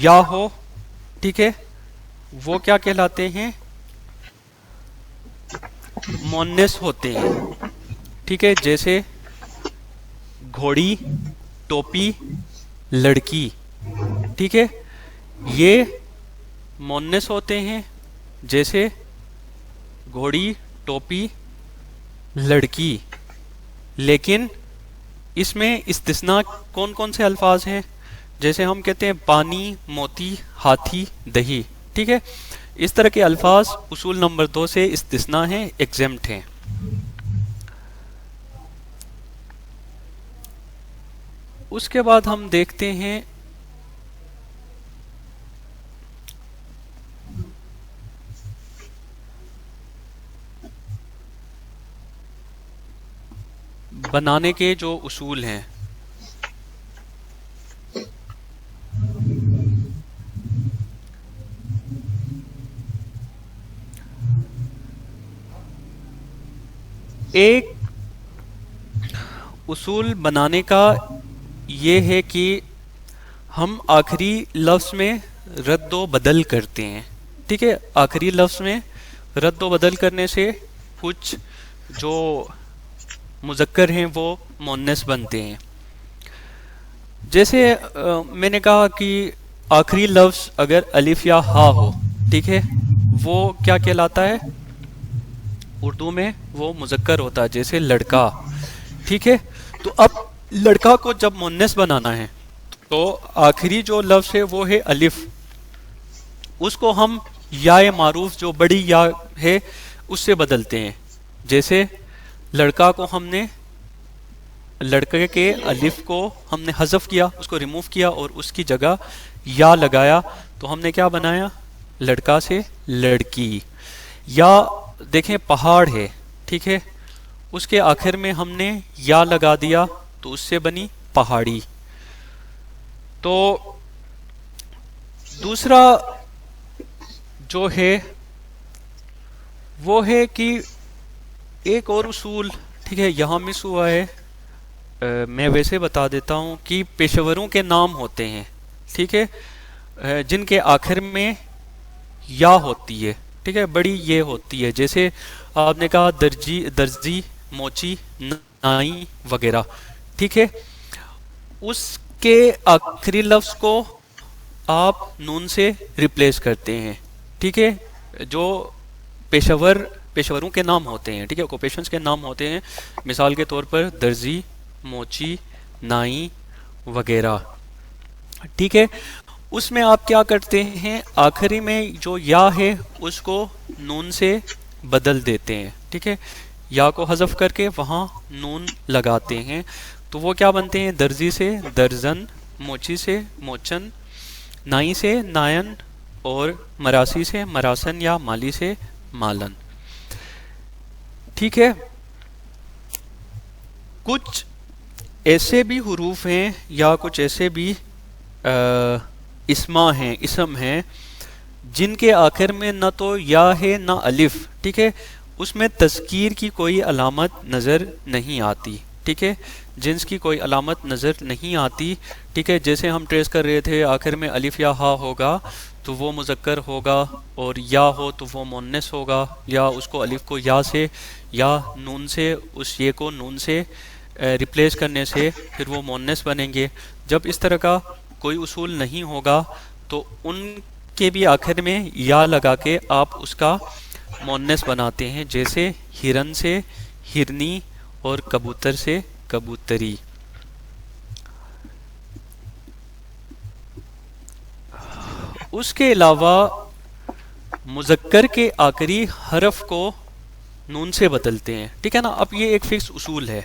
یا ہو، ٹھیک ہے، وہ کیا کہلاتے ہیں؟ مونس ہوتے ہیں. ٹھیک ہے، جیسے گھوڑی، ٹوپی، لڑکی. ٹھیک ہے، یہ مونس ہوتے ہیں، جیسے گھوڑی، ٹوپی، لڑکی. لیکن اس میں استثناء کون کون سے الفاظ ہیں؟ جیسے ہم کہتے ہیں پانی، موتی، ہاتھی، دہی. ٹھیک ہے، اس طرح کے الفاظ اصول نمبر 2 سے استثناء ہیں، ایگزمپٹ ہیں. اس کے بعد ہم دیکھتے ہیں بنانے کے جو اصول ہیں. ایک اصول بنانے کا یہ ہے کہ ہم آخری لفظ میں رد و بدل کرتے ہیں. ٹھیک ہے، آخری لفظ میں رد و بدل کرنے سے کچھ جو مذکر ہیں وہ مؤنث بنتے ہیں. جیسے میں نے کہا کہ آخری لفظ اگر الف یا ہا ہو، ٹھیک ہے، وہ کیا کہلاتا ہے؟ اردو میں وہ مذکر ہوتا ہے، جیسے لڑکا. ٹھیک ہے، تو اب لڑکا کو جب مؤنث بنانا ہے تو آخری جو لفظ ہے وہ ہے الف. اس کو ہم یا معروف جو بڑی یا ہے اس سے بدلتے ہیں. جیسے لڑکا کو ہم نے لڑکے کے الف کو ہم نے حذف کیا، اس کو ریموو کیا اور اس کی جگہ یا لگایا، تو ہم نے کیا بنایا؟ لڑکا سے لڑکی. یا دیکھیں پہاڑ ہے، ٹھیک ہے، اس کے آخر میں ہم نے یا لگا دیا تو اس سے بنی پہاڑی. تو دوسرا جو ہے وہ ہے کہ ایک اور اصول، ٹھیک ہے، یہاں مس ہوا ہے، میں ویسے بتا دیتا ہوں کہ پیشوروں کے نام ہوتے ہیں، ٹھیک ہے، جن کے آخر میں یا ہوتی ہے، ٹھیک ہے، بڑی یہ ہوتی ہے. جیسے آپ نے کہا درزی، موچی، نائی وغیرہ. ٹھیک ہے، اس کے آخری لفظ کو آپ نون سے ریپلیس کرتے ہیں. ٹھیک ہے، جو پیشوروں کے نام ہوتے ہیں، ٹھیک ہے، اوکوپیشنز کے نام ہوتے ہیں، مثال کے طور پر درزی، موچی، نائی وغیرہ. ٹھیک ہے، اس میں آپ کیا کرتے ہیں؟ آخری میں جو یا ہے اس کو نون سے بدل دیتے ہیں. ٹھیک ہے، یا کو حذف کر کے وہاں نون لگاتے ہیں، تو وہ کیا بنتے ہیں؟ درزی سے درزن، موچی سے موچن، نائی سے نائن، اور مراسی سے مراسن یا مالی سے مالن. ٹھیک ہے، کچھ ایسے بھی حروف ہیں یا کچھ ایسے بھی اسم ہیں جن کے آخر میں نہ تو یا ہے نہ الف. ٹھیک ہے، اس میں تذکیر کی کوئی علامت نظر نہیں آتی. ٹھیک ہے، جنس کی کوئی علامت نظر نہیں آتی. ٹھیک ہے، جیسے ہم ٹریس کر رہے تھے، آخر میں الف یا ہا ہوگا تو وہ مذکر ہوگا، اور یا ہو تو وہ مؤنث ہوگا، یا اس کو الف کو یا سے یا نون سے اس یہ کو نون سے ریپلیس کرنے سے پھر وہ مؤنث بنیں گے. جب اس طرح کا کوئی اصول نہیں ہوگا تو ان کے بھی آخر میں یا لگا کے آپ اس کا مؤنث بناتے ہیں، جیسے ہرن سے ہرنی اور کبوتر سے کبوتری. اس کے علاوہ مذکر کے آخری حرف کو نون سے بدلتے ہیں. ٹھیک ہے نا، اب یہ ایک فکس اصول ہے.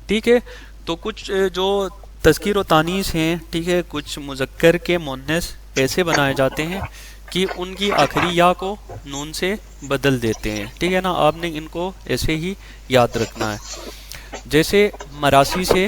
ٹھیک ہے، تو کچھ جو تذکیر و تانیث ہیں، ٹھیک ہے، کچھ مذکر کے مؤنث ایسے بنائے جاتے ہیں کہ ان کی آخری یا کو نون سے بدل دیتے ہیں. ٹھیک ہے نا، آپ نے ان کو ایسے ہی یاد رکھنا ہے. جیسے مراسی سے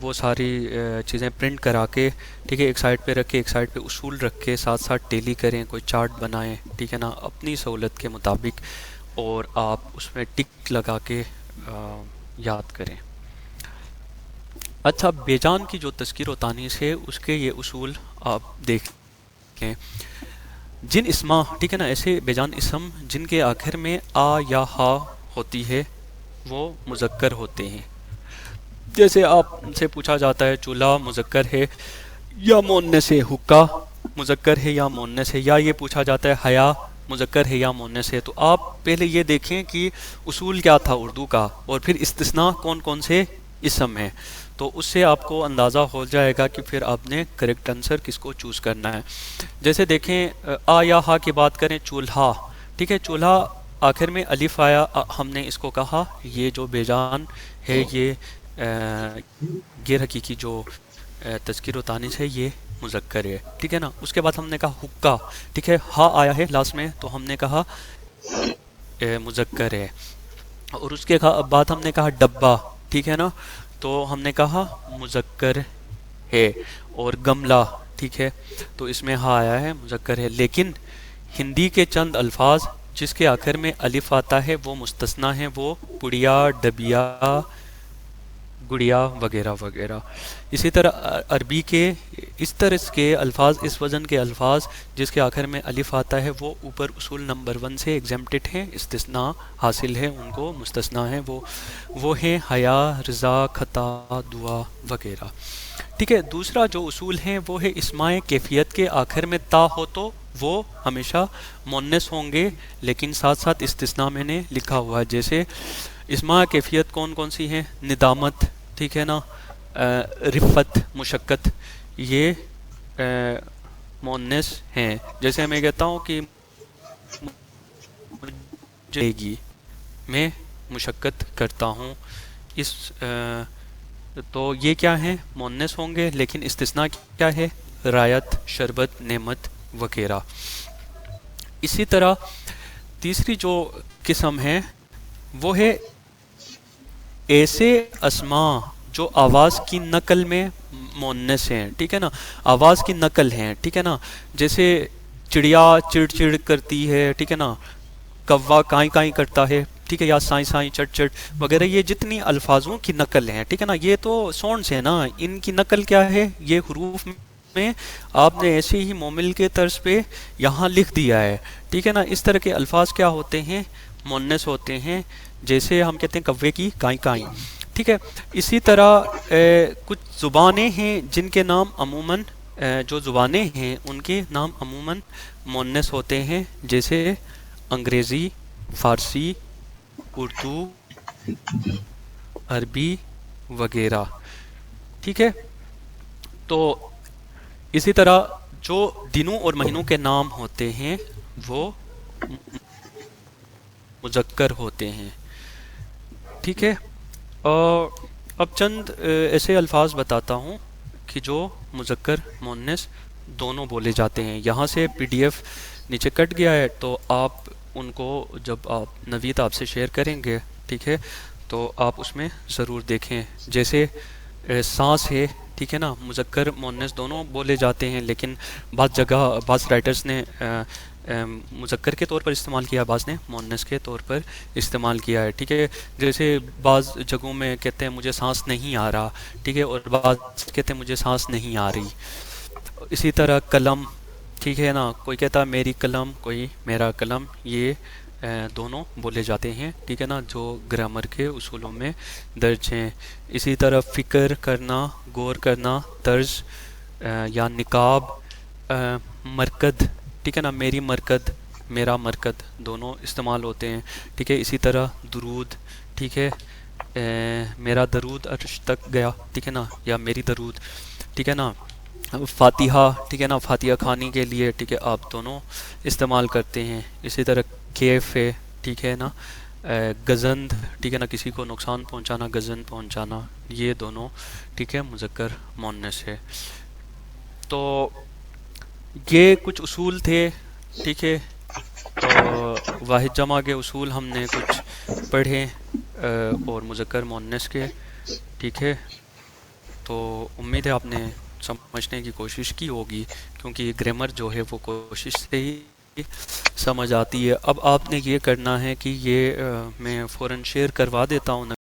وہ ساری چیزیں پرنٹ کرا کے ٹھیک ہے ایک سائڈ پہ رکھ کے ایک سائڈ پہ اصول رکھ کے ساتھ ساتھ ٹیلی کریں, کوئی چارٹ بنائیں ٹھیک ہے نا اپنی سہولت کے مطابق, اور آپ اس میں ٹک لگا کے یاد کریں. اچھا, بیجان کی جو تذکیر و تانیث ہے اس کے یہ اصول آپ دیکھیں. جن اسما ٹھیک ہے نا ایسے بیجان اسم جن کے آخر میں آ یا ہا ہوتی ہے وہ مذکر ہوتے ہیں. جیسے آپ سے پوچھا جاتا ہے چولہا مذکر ہے یا مؤنث ہے, حقہ مذکر ہے یا مؤنث ہے, یا یہ پوچھا جاتا ہے حیا مذکر ہے یا مؤنث ہے, تو آپ پہلے یہ دیکھیں کہ اصول کیا تھا اردو کا, اور پھر استثناء کون کون سے اسم ہیں, تو اس سے آپ کو اندازہ ہو جائے گا کہ پھر آپ نے کریکٹ آنسر کس کو چوز کرنا ہے. جیسے دیکھیں آ یا ہا کی بات کریں, چولہا ٹھیک ہے, چولہا آخر میں الف آیا, ہم نے اس کو کہا یہ جو بیجان ہے یہ غیر حقیقی جو تذکیر و تانیث ہے یہ مذکر ہے ٹھیک ہے نا. اس کے بعد ہم نے کہا حقہ ٹھیک ہے, ہا آیا ہے لاسٹ میں تو ہم نے کہا مذکر ہے. اور اس کے بعد ہم نے کہا ڈبہ ٹھیک ہے نا, تو ہم نے کہا مذکر ہے. اور گملہ ٹھیک ہے, تو اس میں ہا آیا ہے مذکر ہے. لیکن ہندی کے چند الفاظ جس کے آخر میں الف آتا ہے وہ مستثنیٰ ہیں, وہ پڑیا, ڈبیا, گڑیا وغیرہ وغیرہ. اسی طرح عربی کے اس طرح کے الفاظ, اس وزن کے الفاظ جس کے آخر میں الف آتا ہے وہ اوپر اصول نمبر 1 سے ایگزمپٹڈ ہیں, استثناء حاصل ہے ان کو, مستثنیٰ ہیں وہ ہیں حیا, رضا, خطا, دعا وغیرہ ٹھیک ہے. دوسرا جو اصول ہیں وہ ہے اسماء کیفیت کے آخر میں تا ہو تو وہ ہمیشہ مؤنث ہوں گے, لیکن ساتھ ساتھ استثناء میں نے لکھا ہوا ہے. جیسے اسماء کیفیت کون کون سی ہیں, ندامت ٹھیک ہے نا, رفت, مشقت, یہ مؤنث ہیں. جیسے میں کہتا ہوں کہ مجھے گی, میں مشقت کرتا ہوں, اس تو یہ کیا ہیں مؤنث ہوں گے, لیکن استثناء کیا ہے, رایت, شربت, نعمت وغیرہ. اسی طرح تیسری جو قسم ہے وہ ہے ایسے اسماء جو آواز کی نقل میں مؤنث ہیں ٹھیک ہے نا, آواز کی نقل ہیں ٹھیک ہے نا. جیسے چڑیا چڑ چڑ کرتی ہے ٹھیک ہے نا, کوا کائیں کائیں کرتا ہے ٹھیک ہے, یا سائیں سائیں چٹ چٹ وغیرہ, یہ جتنی الفاظوں کی نقل ہیں ٹھیک ہے نا, یہ تو ساؤنڈس ہیں نا, ان کی نقل کیا ہے, یہ حروف میں آپ نے ایسے ہی مومل کے طرز پہ یہاں لکھ دیا ہے ٹھیک ہے نا. اس طرح کے الفاظ کیا ہوتے ہیں, مؤنث ہوتے ہیں. جیسے ہم کہتے ہیں کوے کی کائیں کائیں ٹھیک ہے. اسی طرح کچھ زبانیں ہیں جن کے نام عموماً جو زبانیں ہیں ان کے نام عموماً مؤنث ہوتے ہیں, جیسے انگریزی, فارسی, اردو, عربی وغیرہ ٹھیک ہے. تو اسی طرح جو دنوں اور مہینوں کے نام ہوتے ہیں وہ مذکر ہوتے ہیں ٹھیک ہے. اور اب چند ایسے الفاظ بتاتا ہوں کہ جو مذکر مؤنث دونوں بولے جاتے ہیں. یہاں سے پی ڈی ایف نیچے کٹ گیا ہے, تو آپ ان کو جب آپ نوید آپ سے شیئر کریں گے ٹھیک ہے تو آپ اس میں ضرور دیکھیں. جیسے سانس ہے ٹھیک ہے نا, مذکر مؤنث دونوں بولے جاتے ہیں, لیکن بعض جگہ بعض رائٹرز نے مذکر کے طور پر استعمال کیا, بعض نے مؤنث کے طور پر استعمال کیا ہے ٹھیک ہے. جیسے بعض جگہوں میں کہتے ہیں مجھے سانس نہیں آ رہا ٹھیک ہے, اور بعض کہتے ہیں مجھے سانس نہیں آ رہی. اسی طرح قلم ٹھیک ہے نا, کوئی کہتا ہے میری قلم, کوئی میرا قلم, یہ دونوں بولے جاتے ہیں ٹھیک ہے نا, جو گرامر کے اصولوں میں درج ہیں. اسی طرح فکر کرنا, غور کرنا, طرز یا نقاب, مرکد ٹھیک ہے نا, میری مرکد, میرا مرکد, دونوں استعمال ہوتے ہیں ٹھیک ہے. اسی طرح درود ٹھیک ہے, میرا درود عرش تک گیا ٹھیک ہے نا, یا میری درود ٹھیک ہے نا. فاتحہ ٹھیک ہے نا, فاتحہ کھانے کے لیے ٹھیک ہے, آپ دونوں استعمال کرتے ہیں. اسی طرح کیف ہے ٹھیک ہے نا, گزند ٹھیک ہے نا, کسی کو نقصان پہنچانا, گزند پہنچانا, یہ دونوں ٹھیک ہے مذکر مؤنث ہے. تو یہ کچھ اصول تھے ٹھیک ہے. واحد جمع کے اصول ہم نے کچھ پڑھے اور مذکر مؤنث کے ٹھیک ہے. تو امید ہے آپ نے سمجھنے کی کوشش کی ہوگی، کیونکہ گرامر جو ہے وہ کوشش سے ہی سمجھ آتی ہے۔ اب آپ نے یہ کرنا ہے کہ یہ میں فوراً شیئر کروا دیتا ہوں